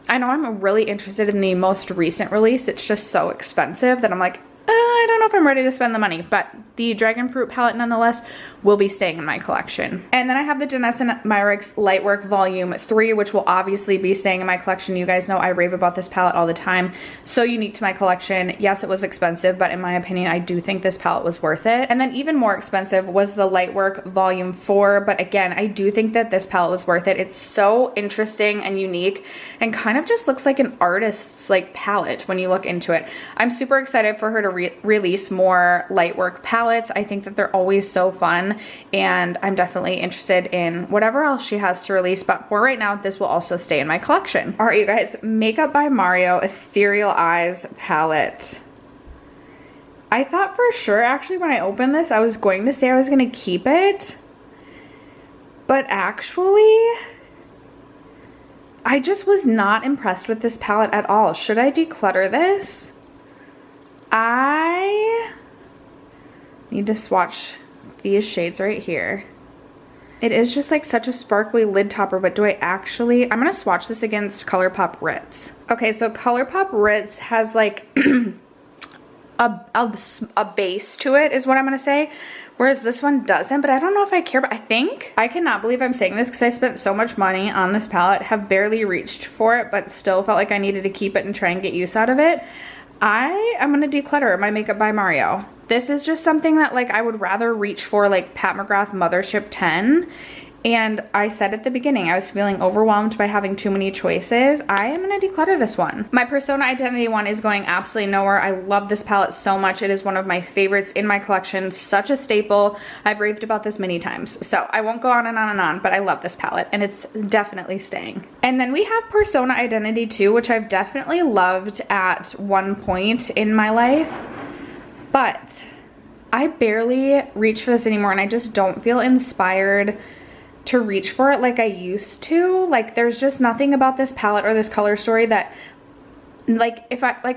I know I'm really interested in the most recent release. It's just so expensive that I'm like, I don't know if I'm ready to spend the money, but the Dragon Fruit palette nonetheless will be staying in my collection. And then I have the Danessa Myricks Lightwork Volume 3, which will obviously be staying in my collection. You guys know I rave about this palette all the time. So unique to my collection. Yes, it was expensive, but in my opinion, I do think this palette was worth it. And then even more expensive was the Lightwork Volume 4, but again, I do think that this palette was worth it. It's so interesting and unique and kind of just looks like an artist's like palette when you look into it. I'm super excited for her to release more Lightwork palettes. I think that they're always so fun, and I'm definitely interested in whatever else she has to release, but for right now, this will also stay in my collection. All right, you guys, Makeup by Mario Ethereal Eyes palette. I thought for sure, actually, when I opened this, I was going to say I was going to keep it, but actually, I just was not impressed with this palette at all. Should I declutter this? I need to swatch these shades right here. It is just like such a sparkly lid topper, but do I actually, I'm gonna swatch this against Colourpop Ritz. Okay, so Colourpop Ritz has like a base to it is what I'm gonna say, whereas this one doesn't, but I don't know if I care, but I cannot believe I'm saying this because I spent so much money on this palette, have barely reached for it, but still felt like I needed to keep it and try and get use out of it. I am gonna declutter my Makeup by Mario. This is just something that like I would rather reach for like Pat McGrath Mothership 10. And I said at the beginning, I was feeling overwhelmed by having too many choices. I am gonna declutter this one. My Persona Identity one is going absolutely nowhere. I love this palette so much. It is one of my favorites in my collection, such a staple. I've raved about this many times. So I won't go on and on and on, but I love this palette and it's definitely staying. And then we have Persona Identity 2, which I've definitely loved at one point in my life, but I barely reach for this anymore and I just don't feel inspired to reach for it like I used to. Like there's just nothing about this palette or this color story that like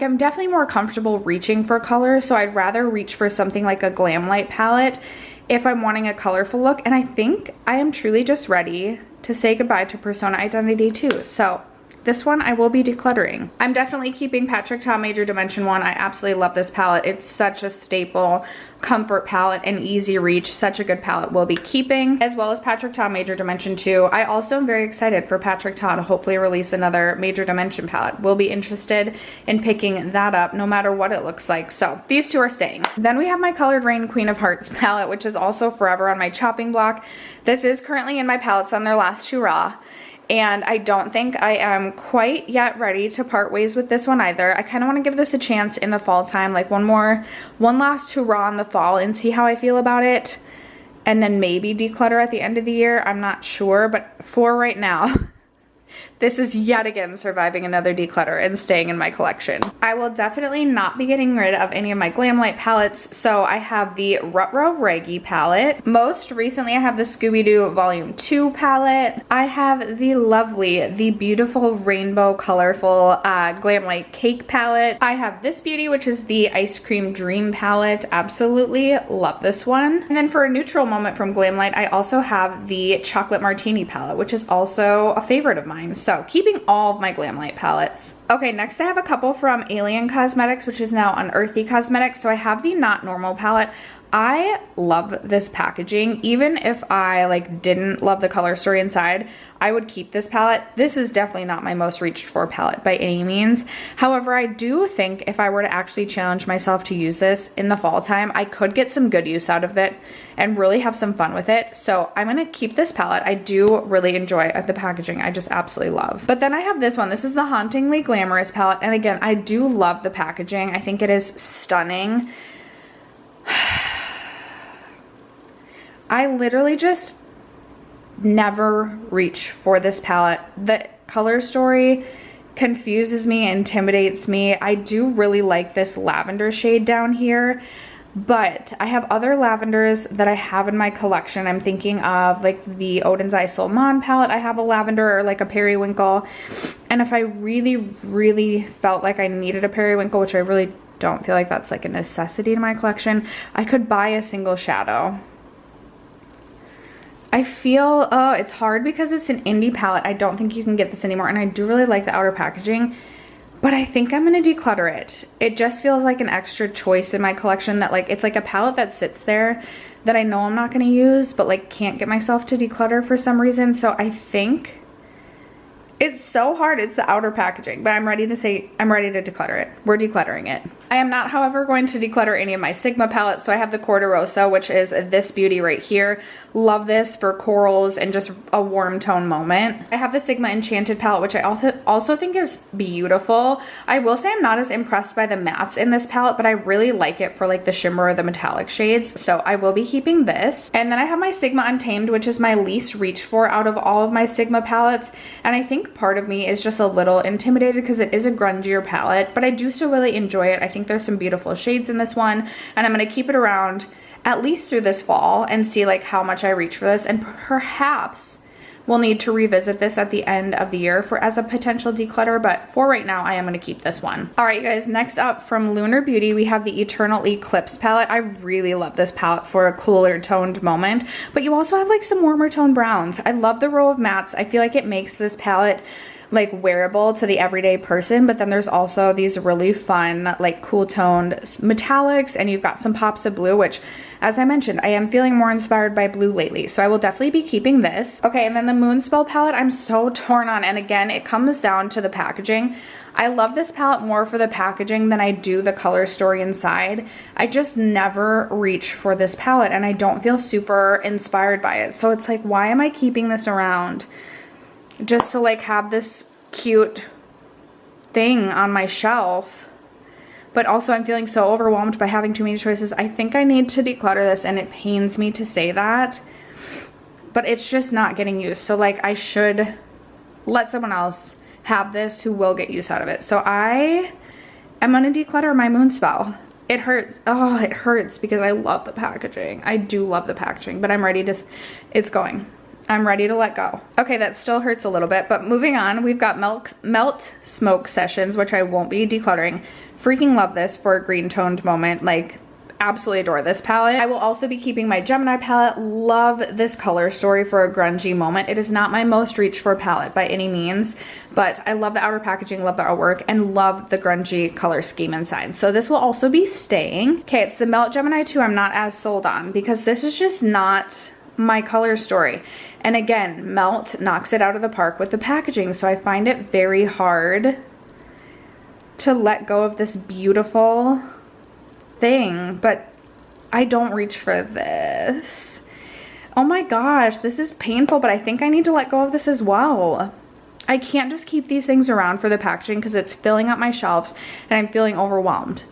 I'm definitely more comfortable reaching for color, so I'd rather reach for something like a Glamlite palette if I'm wanting a colorful look. And I think I am truly just ready to say goodbye to Persona Identity 2. So this one I will be decluttering. I'm definitely keeping Patrick Ta Major Dimension 1. I absolutely love this palette. It's such a staple comfort palette and easy reach. Such a good palette. We'll be keeping, as well as Patrick Ta Major Dimension 2. I also am very excited for Patrick Ta to hopefully release another Major Dimension palette. We'll be interested in picking that up no matter what it looks like. So these two are staying. Then we have my Colored Rain Queen of Hearts palette, which is also forever on my chopping block. This is currently in my palettes on their last hurrah. And I don't think I am quite yet ready to part ways with this one either. I kind of want to give this a chance in the fall time, like one last hurrah in the fall and see how I feel about it. And then maybe declutter at the end of the year. I'm not sure, but for right now, this is yet again surviving another declutter and staying in my collection. I will definitely not be getting rid of any of my Glamlite palettes. So I have the Rutrow Reggae palette. Most recently I have the Scooby-Doo Volume 2 palette. I have the beautiful rainbow colorful Glamlite Cake palette. I have this beauty, which is the Ice Cream Dream palette. Absolutely love this one. And then for a neutral moment from Glamlite, I also have the Chocolate Martini palette, which is also a favorite of mine. So keeping all of my Glamlite palettes. Okay, next I have a couple from Alien Cosmetics, which is now Unearthly Cosmetics. So I have the Not Normal palette. I love this packaging. Even if I like didn't love the color story inside, I would keep this palette. This is definitely not my most reached for palette by any means. However, I do think if I were to actually challenge myself to use this in the fall time, I could get some good use out of it and really have some fun with it. So I'm gonna keep this palette. I do really enjoy the packaging. I just absolutely love. But then I have this one. This is the Hauntingly Glamorous palette. And again, I do love the packaging. I think it is stunning. I literally just never reach for this palette. The color story confuses me, intimidates me. I do really like this lavender shade down here, but I have other lavenders that I have in my collection. I'm thinking of like the Odin's Eye Soul Mon palette. I have a lavender or like a periwinkle. And if I really felt like I needed a periwinkle, which I really don't feel like that's like a necessity in my collection, I could buy a single shadow. I feel, oh, it's hard because it's an indie palette. I don't think you can get this anymore. And I do really like the outer packaging, but I think I'm going to declutter it. It just feels like an extra choice in my collection that like, it's like a palette that sits there that I know I'm not going to use, but like can't get myself to declutter for some reason. So I think it's so hard. It's the outer packaging, but I'm ready to say I'm ready to declutter it. We're decluttering it. I am not, however, going to declutter any of my Sigma palettes. So I have the Corte Rosa, which is this beauty right here. Love this for corals and just a warm tone moment. I have the Sigma Enchanted palette, which I also think is beautiful. I will say I'm not as impressed by the mattes in this palette, but I really like it for like the shimmer or the metallic shades. So I will be keeping this. And then I have my Sigma Untamed, which is my least reached for out of all of my Sigma palettes. And I think part of me is just a little intimidated because it is a grungier palette, but I do still really enjoy it. I think there's some beautiful shades in this one, and I'm going to keep it around at least through this fall and see like how much I reach for this, and perhaps we'll need to revisit this at the end of the year for as a potential declutter, but for right now I am going to keep this one. All right, you guys, next up from Lunar Beauty, we have the Eternal Eclipse palette. I really love this palette for a cooler toned moment, but you also have like some warmer toned browns. I love the row of mattes. I feel like it makes this palette like wearable to the everyday person, but then there's also these really fun like cool toned metallics, and you've got some pops of blue, which as I mentioned, I am feeling more inspired by blue lately, so I will definitely be keeping this. Okay, and then the Moonspell palette I'm so torn on, and again it comes down to the packaging. I love this palette more for the packaging than I do the color story inside. I just never reach for this palette and I don't feel super inspired by it, so it's like, why am I keeping this around? Just to like have this cute thing on my shelf, but also I'm feeling so overwhelmed by having too many choices. I think I need to declutter this, and it pains me to say that, but it's just not getting used. So like I should let someone else have this who will get use out of it. So I am gonna declutter my Moonspell. It hurts. Oh, it hurts because I love the packaging. I do love the packaging, but I'm ready to, it's going. I'm ready to let go. Okay, that still hurts a little bit, but moving on, we've got Melt Smoke Sessions, which I won't be decluttering. Freaking love this for a green toned moment. Like, absolutely adore this palette. I will also be keeping my Gemini palette. Love this color story for a grungy moment. It is not my most reached for palette by any means, but I love the outer packaging, love the artwork, and love the grungy color scheme inside. So this will also be staying. Okay, it's the Melt Gemini 2 I'm not as sold on because this is just not my color story. And again, Melt knocks it out of the park with the packaging, so I find it very hard to let go of this beautiful thing, but I don't reach for this. Oh my gosh, this is painful, but I think I need to let go of this as well. I can't just keep these things around for the packaging because it's filling up my shelves and I'm feeling overwhelmed.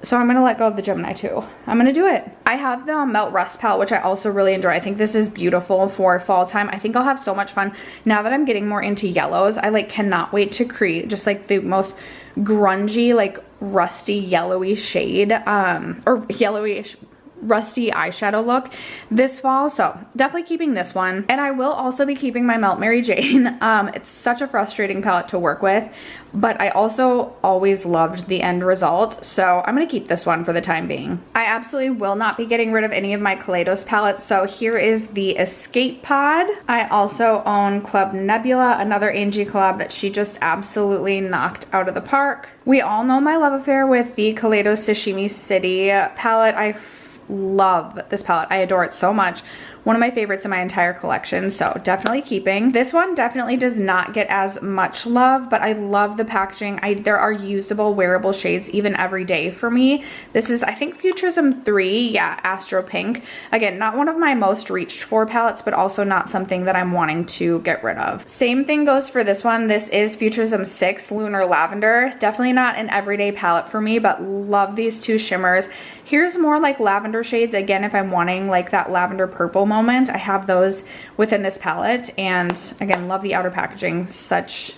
So I'm gonna let go of the Gemini 2. I'm gonna do it. I have the Melt Rust palette, which I also really enjoy. I think this is beautiful for fall time. I think I'll have so much fun. Now that I'm getting more into yellows, I like cannot wait to create just like the most grungy, like rusty yellowy shade, or yellowish rusty eyeshadow look this fall. So definitely keeping this one. And I will also be keeping my Melt Mary Jane. It's such a frustrating palette to work with, but I also always loved the end result. So I'm gonna keep this one for the time being. I absolutely will not be getting rid of any of my Kaleidos palettes. So here is the Escape Pod. I also own Club Nebula, another Angie collab that she just absolutely knocked out of the park. We all know my love affair with the Kaleidos Sashimi City palette. I love this palette. I adore it so much. One of my favorites in my entire collection, so definitely keeping. This one definitely does not get as much love, but I love the packaging. There are usable wearable shades even every day for me. This is, I think, Futurism 3, yeah, Astro Pink. Again, not one of my most reached for palettes, but also not something that I'm wanting to get rid of. Same thing goes for this one. This is Futurism 6, Lunar Lavender. Definitely not an everyday palette for me, but love these two shimmers. Here's more like lavender shades. Again, if I'm wanting like that lavender purple moment, I have those within this palette. And again, love the outer packaging. Such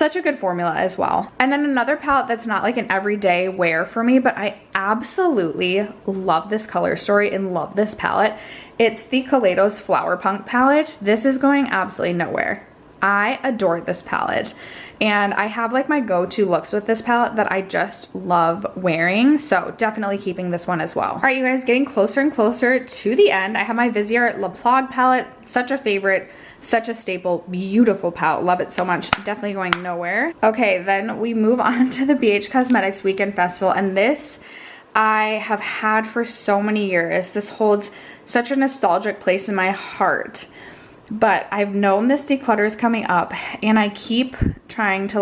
a good formula as well. And then another palette that's not like an everyday wear for me, but I absolutely love this color story and love this palette. It's the Kaleidos Flower Punk palette. This is going absolutely nowhere. I adore this palette. And I have like my go-to looks with this palette that I just love wearing. So definitely keeping this one as well. All right, you guys, getting closer and closer to the end. I have my Viseart La Plague palette. Such a favorite, such a staple, beautiful palette. Love it so much. Definitely going nowhere. Okay, then we move on to the BH Cosmetics Weekend Festival. And this I have had for so many years. This holds such a nostalgic place in my heart. But I've known this declutter is coming up and I keep trying to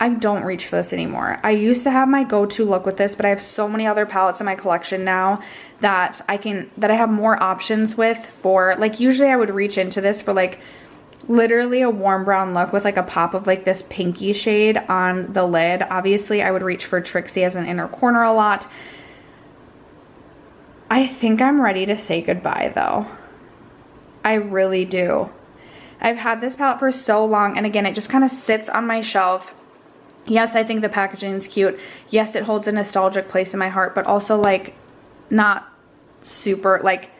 I don't reach for this anymore. I used to have my go-to look with this, but I have so many other palettes in my collection now that I have more options with for, like, usually I would reach into this for like literally a warm brown look with like a pop of like this pinky shade on the lid. Obviously I would reach for Trixie as an inner corner a lot. I think I'm ready to say goodbye though. I really do. I've had this palette for so long, and again, it just kind of sits on my shelf. Yes, I think the packaging is cute. Yes, it holds a nostalgic place in my heart, but also like not super, like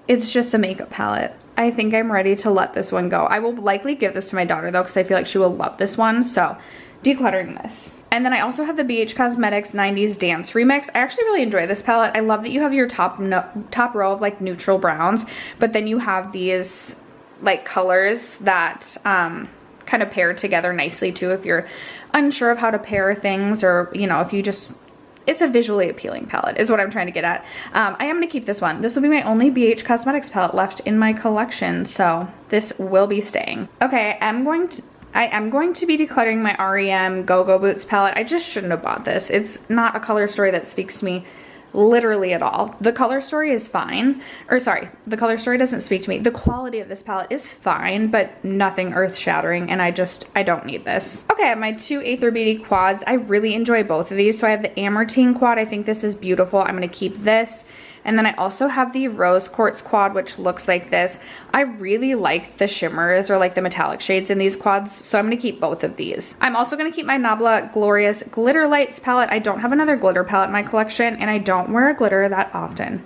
it's just a makeup palette. I think I'm ready to let this one go. I will likely give this to my daughter though, because I feel like she will love this one. So decluttering this. And then I also have the BH Cosmetics 90s Dance Remix. I actually really enjoy this palette. I love that you have your top row of like neutral browns, but then you have these like colors that kind of pair together nicely too if you're unsure of how to pair things, or you know, if you just, it's a visually appealing palette is what I'm trying to get at. I am going to keep this one. This will be my only BH Cosmetics palette left in my collection, so this will be staying. Okay, I am going to be decluttering my REM Go-Go Boots palette. I just shouldn't have bought this. It's not a color story that speaks to me literally at all. The color story is fine. Or sorry, the color story doesn't speak to me. The quality of this palette is fine, but nothing earth-shattering, and I don't need this. Okay, I have my two Aether Beauty quads. I really enjoy both of these. So I have the Amartine quad. I think this is beautiful. I'm going to keep this. And then I also have the Rose Quartz quad, which looks like this. I really like the shimmers or like the metallic shades in these quads, so I'm going to keep both of these. I'm also going to keep my Nabla Glorious Glitter Lights palette. I don't have another glitter palette in my collection, and I don't wear glitter that often.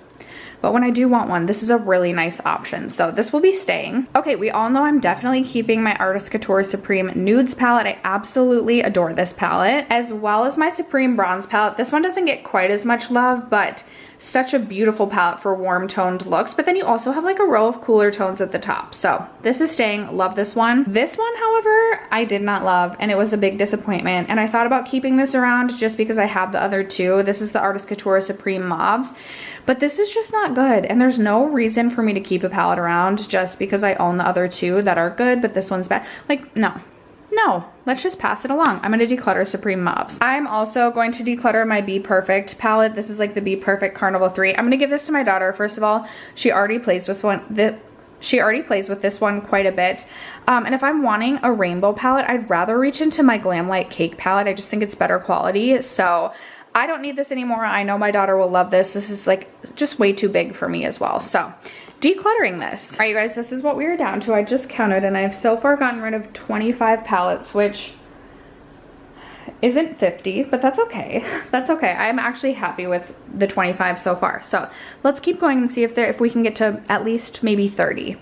but when I do want one, this is a really nice option. So this will be staying. Okay, we all know I'm definitely keeping my Artist Couture Supreme Nudes palette. I absolutely adore this palette, as well as my Supreme Bronze palette. This one doesn't get quite as much love, but such a beautiful palette for warm toned looks. But then you also have like a row of cooler tones at the top. So this is staying. Love this one. This one, however, I did not love, and it was a big disappointment. And I thought about keeping this around just because I have the other two. This is the Artist Couture Supreme Mauves, but this is just not good. And there's no reason for me to keep a palette around just because I own the other two that are good, but this one's bad. Like, no. No, let's just pass it along. I'm going to declutter Supreme Mauves. I'm also going to declutter my Be Perfect palette. This is like the Be Perfect Carnival 3. I'm going to give this to my daughter. First of all, she already plays with this one quite a bit. And if I'm wanting a rainbow palette, I'd rather reach into my Glamlite Cake palette. I just think it's better quality. So I don't need this anymore. I know my daughter will love this. This is like just way too big for me as well. So decluttering this. All right, you guys, this is what we are down to. I just counted and I've so far gotten rid of 25 palettes, which isn't 50, but that's okay. That's okay. I'm actually happy with the 25 so far. So let's keep going and see if we can get to at least maybe 30.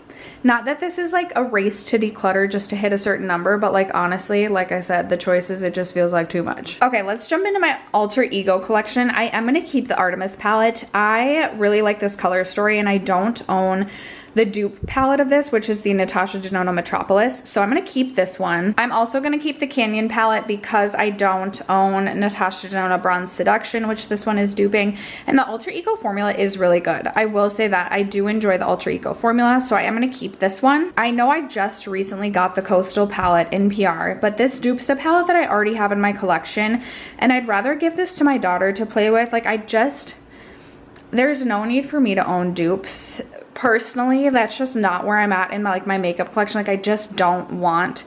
Not that this is like a race to declutter just to hit a certain number, but like honestly, like I said, the choices, it just feels like too much. Okay, let's jump into my alter ego collection. I am going to keep the Artemis palette. I really like this color story, and I don't own the dupe palette of this, which is the Natasha Denona Metropolis. So I'm going to keep this one. I'm also going to keep the Canyon palette because I don't own Natasha Denona Bronze Seduction, which this one is duping. And the Alter Ego formula is really good. I will say that I do enjoy the Alter Ego formula, so I am going to keep this one. I know I just recently got the Coastal palette in PR, but this dupes a palette that I already have in my collection, and I'd rather give this to my daughter to play with. Like, there's no need for me to own dupes. Personally, that's just not where I'm at in my makeup collection. Like, I just don't want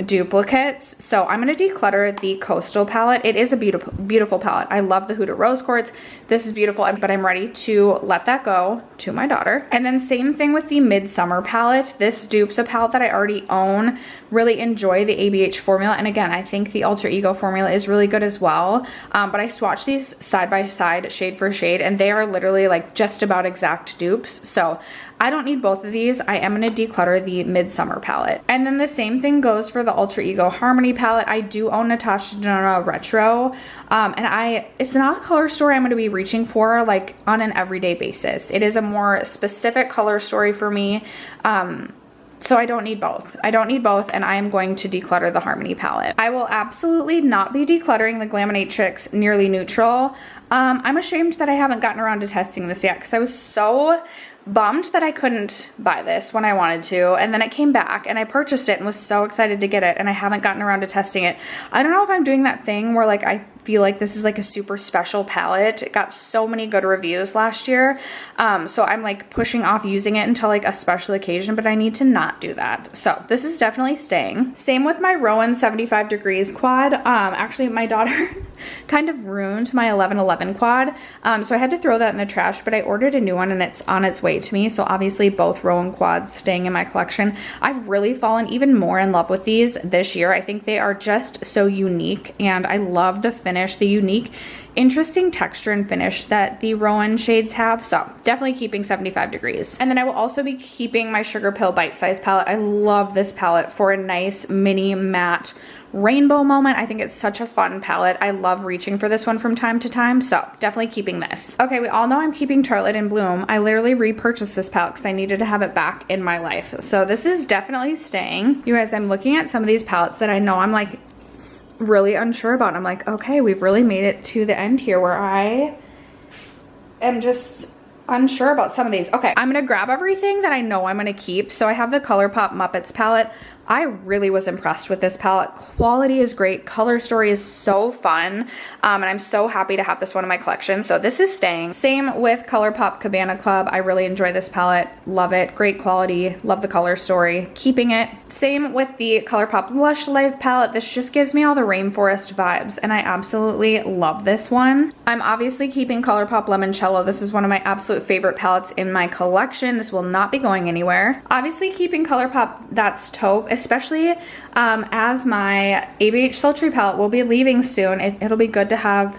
duplicates. So I'm going to declutter the Coastal palette. It is a beautiful palette. I love the Huda Rose Quartz. This is beautiful, but I'm ready to let that go to my daughter. And then same thing with the Midsummer palette. This dupes a palette that I already own. Really enjoy the ABH formula. And again, I think the Alter Ego formula is really good as well. But I swatched these side by side, shade for shade, and they are literally like just about exact dupes. So I don't need both of these. I am going to declutter the Midsummer palette. And then the same thing goes for the Alter Ego Harmony palette. I do own Natasha Denona Retro. And it's not a color story I'm going to be reaching for like on an everyday basis. It is a more specific color story for me. So I don't need both. I don't need both, and I am going to declutter the Harmony palette. I will absolutely not be decluttering the Glaminatrix Nearly Neutral. I'm ashamed that I haven't gotten around to testing this yet because I was so bummed that I couldn't buy this when I wanted to, and then it came back and I purchased it and was so excited to get it, and I haven't gotten around to testing it. I don't know if I'm doing that thing where like I feel like this is like a super special palette. It got so many good reviews last year, so I'm like pushing off using it until like a special occasion, but I need to not do that. So this is definitely staying. Same with my Rowan 75 Degrees quad. Actually my daughter kind of ruined my 1111 quad, so I had to throw that in the trash, but I ordered a new one and it's on its way to me. So obviously both Rowan quads staying in my collection. I've really fallen even more in love with these this year. I think they are just so unique, and I love the finish, the unique, interesting texture and finish that the Rowan shades have. So definitely keeping 75 Degrees. And then I will also be keeping my Sugar Pill Bite Size palette. I love this palette for a nice mini matte rainbow moment. I think it's such a fun palette. I love reaching for this one from time to time, so definitely keeping this. Okay, we all know I'm keeping Tartelette in Bloom. I literally repurchased this palette because I needed to have it back in my life. So this is definitely staying. You guys, I'm looking at some of these palettes that I know I'm like really unsure about. I'm like, okay, we've really made it to the end here where I am just unsure about some of these. Okay, I'm gonna grab everything that I know I'm gonna keep. So I have the Colourpop Muppets palette. I really was impressed with this palette. Quality is great. Color story is so fun. And I'm so happy to have this one in my collection. So this is staying. Same with Colourpop Cabana Club. I really enjoy this palette. Love it. Great quality. Love the color story. Keeping it. Same with the Colourpop Lush Life palette. This just gives me all the rainforest vibes, and I absolutely love this one. I'm obviously keeping Colourpop Limoncello. This is one of my absolute favorite palettes in my collection. This will not be going anywhere. Obviously keeping Colourpop That's Taupe, especially as my ABH Sultry palette will be leaving soon. It'll be good to have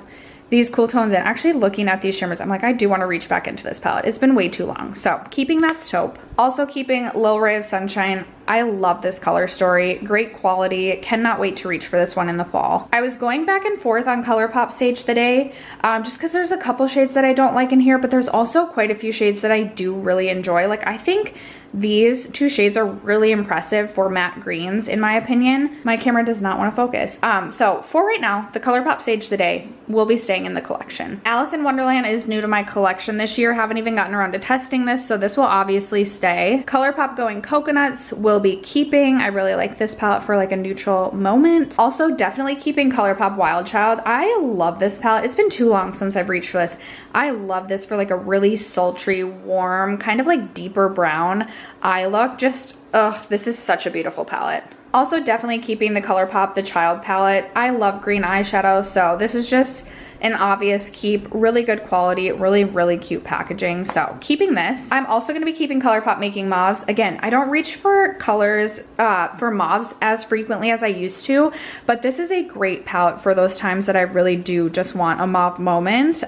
these cool tones in. Actually looking at these shimmers, I'm like, I do want to reach back into this palette. It's been way too long. So keeping that taupe. Also keeping Little Ray of Sunshine. I love this color story. Great quality. Cannot wait to reach for this one in the fall. I was going back and forth on Colourpop Stage Today, just because there's a couple shades that I don't like in here, but there's also quite a few shades that I do really enjoy. Like, I think these two shades are really impressive for matte greens, in my opinion. My camera does not want to focus. So for right now, the Colourpop Stage Today will be staying in the collection. Alice in Wonderland is new to my collection this year. Haven't even gotten around to testing this, so this will obviously stay. Colourpop Going Coconuts will be keeping. I really like this palette for like a neutral moment. Also definitely keeping Colourpop Wild Child. I love this palette. It's been too long since I've reached for this. I love this for like a really sultry, warm, kind of like deeper brown eye look. Just, ugh, this is such a beautiful palette. Also definitely keeping the Colourpop The Child palette. I love green eyeshadow, so this is just an obvious keep. Really good quality, really cute packaging, so keeping this. I'm also going to be keeping Colourpop Making Mauves. Again, I don't reach for colors for mauves as frequently as I used to, but this is a great palette for those times that I really do just want a mauve moment.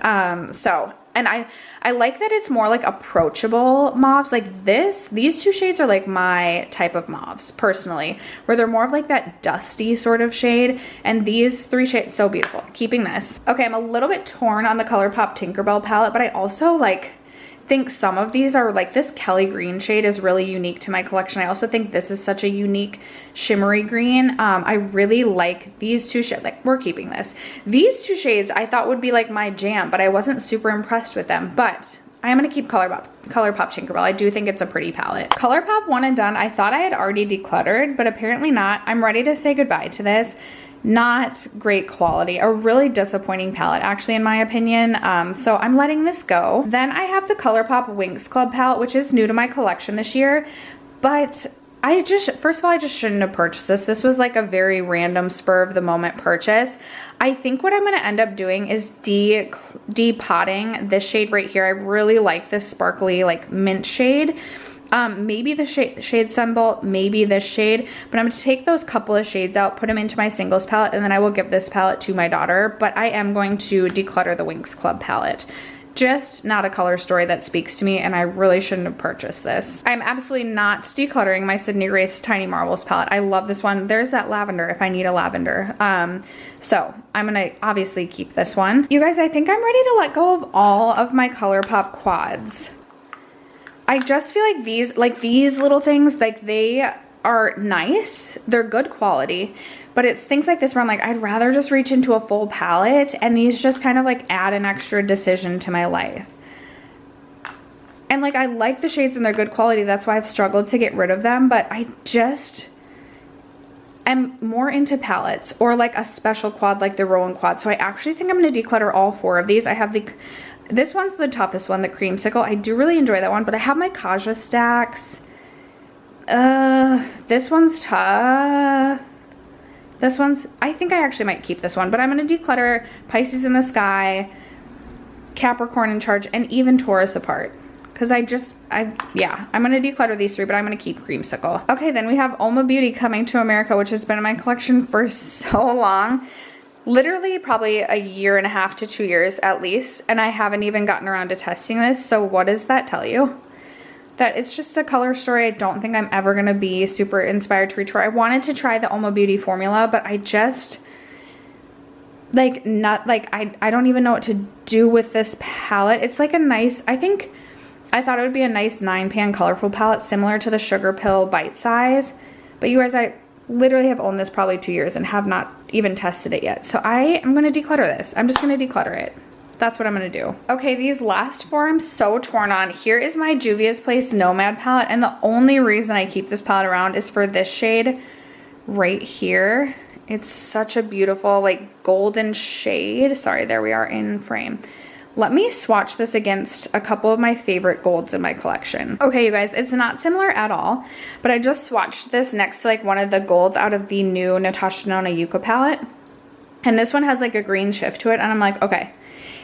And I like that it's more like approachable mauves. Like these two shades are like my type of mauves personally, where they're more of like that dusty sort of shade. And these three shades, so beautiful. Keeping this. Okay, I'm a little bit torn on the Colourpop Tinkerbell palette, but I also like think some of these are like, this Kelly green shade is really unique to my collection. I also think this is such a unique shimmery green. I really like these two shades. Like, we're keeping this. These two shades I thought would be like my jam, but I wasn't super impressed with them. But I am going to keep Colourpop Tinkerbell. I do think it's a pretty palette. Colourpop One and Done, I thought I had already decluttered, but apparently not. I'm ready to say goodbye to this. Not great quality, a really disappointing palette actually in my opinion, so I'm letting this go. Then I have the Colourpop Winx Club palette, which is new to my collection this year, but first of all, I just shouldn't have purchased this. This was like a very random spur of the moment purchase. I think what I'm going to end up doing is depotting this shade right here. I really like this sparkly like mint shade. Maybe the shade Sunbolt, maybe this shade, but I'm going to take those couple of shades out, put them into my singles palette, and then I will give this palette to my daughter. But I am going to declutter the Winx Club palette. Just not a color story that speaks to me, and I really shouldn't have purchased this. I'm absolutely not decluttering my Sydney Grace Tiny Marvels palette. I love this one. There's that lavender if I need a lavender. So I'm gonna obviously keep this one. You guys, I think I'm ready to let go of all of my Colourpop quads. I just feel like these little things, like they are nice. They're good quality. But it's things like this where I'm like, I'd rather just reach into a full palette, and these just kind of like add an extra decision to my life. And like, I like the shades and they're good quality. That's why I've struggled to get rid of them. But I just am more into palettes or like a special quad like the Rowan quad. So I actually think I'm going to declutter all four of these. I have this one's the toughest one, the Creamsicle. I do really enjoy that one, but I have my Kaja stacks. This one's tough. This one's, I think I actually might keep this one, but I'm going to declutter Pisces in the Sky, Capricorn in Charge, and even Taurus Apart. Because yeah, I'm going to declutter these three, but I'm going to keep Creamsicle. Okay, then we have Ulma Beauty coming to America, which has been in my collection for so long. Literally probably a year and a half to 2 years at least, and I haven't even gotten around to testing this. So what does that tell you? That it's just a color story I don't think I'm ever going to be super inspired to reach for. I wanted to try the Ulma Beauty formula, but I just I don't even know what to do with this palette. It's like a nice, I thought it would be a nice 9-pan colorful palette similar to the Sugar Pill Bite Size, but you guys, I literally have owned this probably 2 years and have not even tested it yet. So I am going to declutter this. I'm just going to declutter it. That's what I'm going to do. Okay, these last four I'm so torn on. Here is my Juvia's Place Nomad palette, and the only reason I keep this palette around is for this shade right here. It's such a beautiful like golden shade. Sorry, there we are in frame. Let me swatch this against a couple of my favorite golds in my collection. Okay, you guys, it's not similar at all, but I just swatched this next to like one of the golds out of the new Natasha Denona Yucca palette. And this one has like a green shift to it, and I'm like, okay,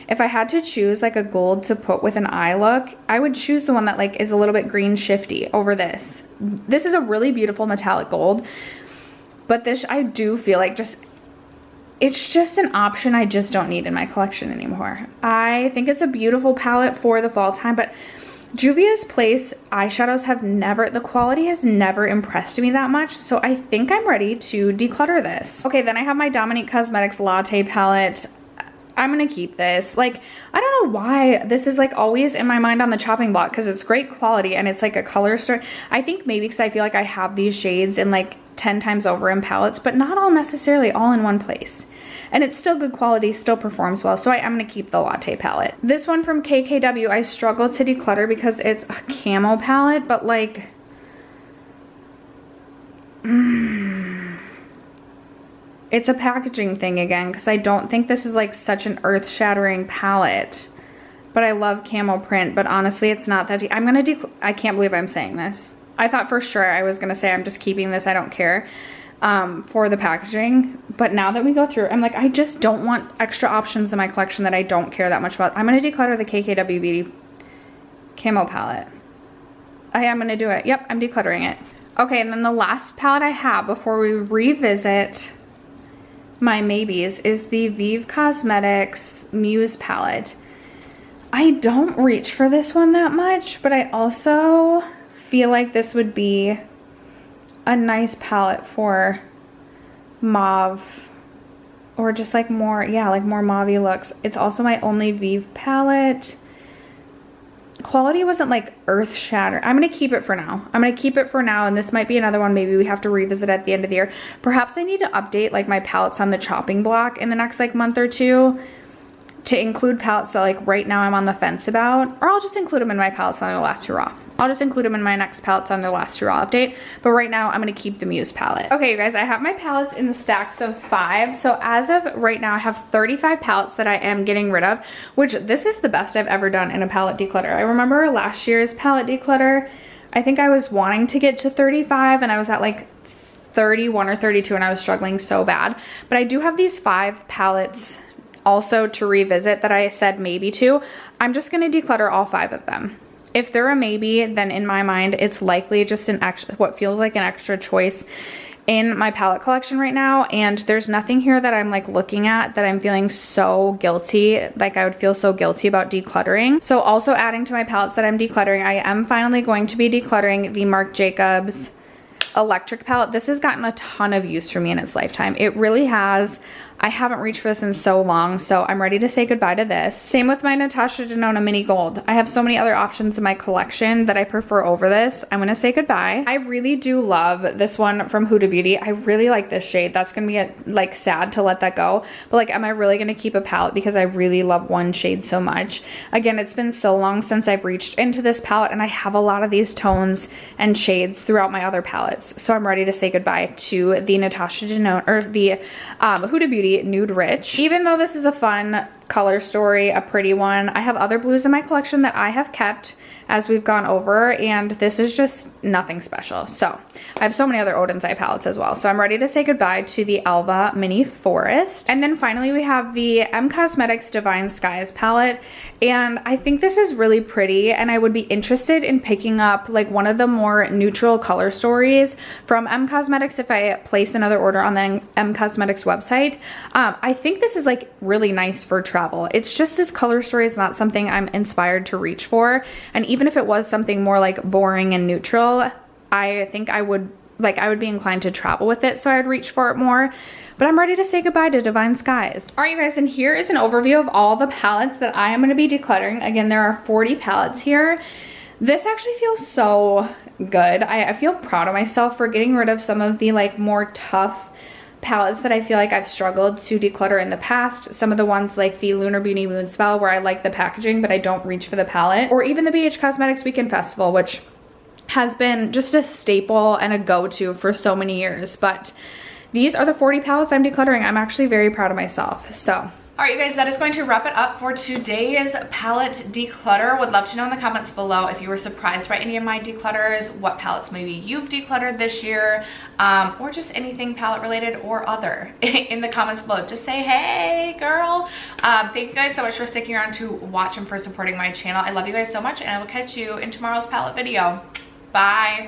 if I had to choose like a gold to put with an eye look, I would choose the one that like is a little bit green shifty over this. This is a really beautiful metallic gold, but this I do feel like just it's just an option I just don't need in my collection anymore. I think it's a beautiful palette for the fall time, but Juvia's Place eyeshadows have never, the quality has never impressed me that much, so I think I'm ready to declutter this. Okay, then I have my Dominique Cosmetics Latte palette. I'm gonna keep this. Like, I don't know why this is like always in my mind on the chopping block, because it's great quality and it's like a color story. I think maybe because I feel like I have these shades in like 10 times over in palettes, but not all necessarily all in one place. And it's still good quality, still performs well, so I'm gonna keep the Latte palette. This one from KKW, I struggle to declutter because it's a camo palette, but like, it's a packaging thing again, because I don't think this is like such an earth-shattering palette. But I love camo print, but honestly, it's not that I can't believe I'm saying this. I thought for sure I was gonna say I'm just keeping this, I don't care. For the packaging, but now that we go through, I'm like, I just don't want extra options in my collection that I don't care that much about. I'm gonna declutter the KKW Beauty camo palette. I am gonna do it. Yep, I'm decluttering it. Okay, and then the last palette I have before we revisit my maybes is the Vive Cosmetics Muse palette. I don't reach for this one that much, but I also feel like this would be a nice palette for mauve, or just like more, yeah, like more mauve-y looks. It's also my only Vive palette. Quality wasn't like earth-shattering. I'm gonna keep it for now. I'm gonna keep it for now, and this might be another one maybe we have to revisit at the end of the year. Perhaps I need to update like my palettes on the chopping block in the next like month or two to include palettes that like right now I'm on the fence about, or I'll just include them in my palettes on the last hurrah. I'll just include them in my next palettes on their last hurrah update, but right now I'm gonna keep the Muse palette. Okay, you guys, I have my palettes in the stacks of 5. So as of right now, I have 35 palettes that I am getting rid of, which this is the best I've ever done in a palette declutter. I remember last year's palette declutter, I think I was wanting to get to 35 and I was at like 31 or 32 and I was struggling so bad. But I do have these 5 palettes also to revisit that I said maybe to. I'm just gonna declutter all 5 of them. If they're a maybe, then in my mind, it's likely just an extra, what feels like an extra choice in my palette collection right now. And there's nothing here that I'm like looking at that I'm feeling so guilty, like I would feel so guilty about decluttering. So also adding to my palettes that I'm decluttering, I am finally going to be decluttering the Marc Jacobs Electric palette. This has gotten a ton of use for me in its lifetime. It really has. I haven't reached for this in so long, so I'm ready to say goodbye to this. Same with my Natasha Denona Mini Gold. I have so many other options in my collection that I prefer over this. I'm gonna say goodbye. I really do love this one from Huda Beauty. I really like this shade. That's gonna be like sad to let that go, but like, am I really gonna keep a palette because I really love one shade so much? Again, it's been so long since I've reached into this palette, and I have a lot of these tones and shades throughout my other palettes. So I'm ready to say goodbye to the Natasha Denona, or the Huda Beauty Nude Rich. Even though this is a fun color story, a pretty one, I have other blues in my collection that I have kept as we've gone over, and this is just nothing special. So I have so many other Odin's eye palettes as well. So I'm ready to say goodbye to the Elva Mini Forest. And then finally we have the M Cosmetics Divine Skies palette, and I think this is really pretty, and I would be interested in picking up like one of the more neutral color stories from M Cosmetics if I place another order on the M Cosmetics website. I think this is like really nice for travel. It's just this color story is not something I'm inspired to reach for, and even if it was something more like boring and neutral, I think I would be inclined to travel with it, so I'd reach for it more. But I'm ready to say goodbye to Divine Skies. All right, you guys, and here is an overview of all the palettes that I am going to be decluttering. Again, there are 40 palettes here. This actually feels so good. I feel proud of myself for getting rid of some of the like more tough palettes that I feel like I've struggled to declutter in the past. Some of the ones like the Lunar Beauty Moon Spell, where I like the packaging but I don't reach for the palette, or even the BH Cosmetics Weekend Festival, which has been just a staple and a go-to for so many years. But these are the 40 palettes I'm decluttering. I'm actually very proud of myself. So all right, you guys, that is going to wrap it up for today's palette declutter. Would love to know in the comments below if you were surprised by any of my declutters, what palettes maybe you've decluttered this year, or just anything palette related or other in the comments below. Just say, hey, girl. Thank you guys so much for sticking around to watch and for supporting my channel. I love you guys so much, and I will catch you in tomorrow's palette video. Bye.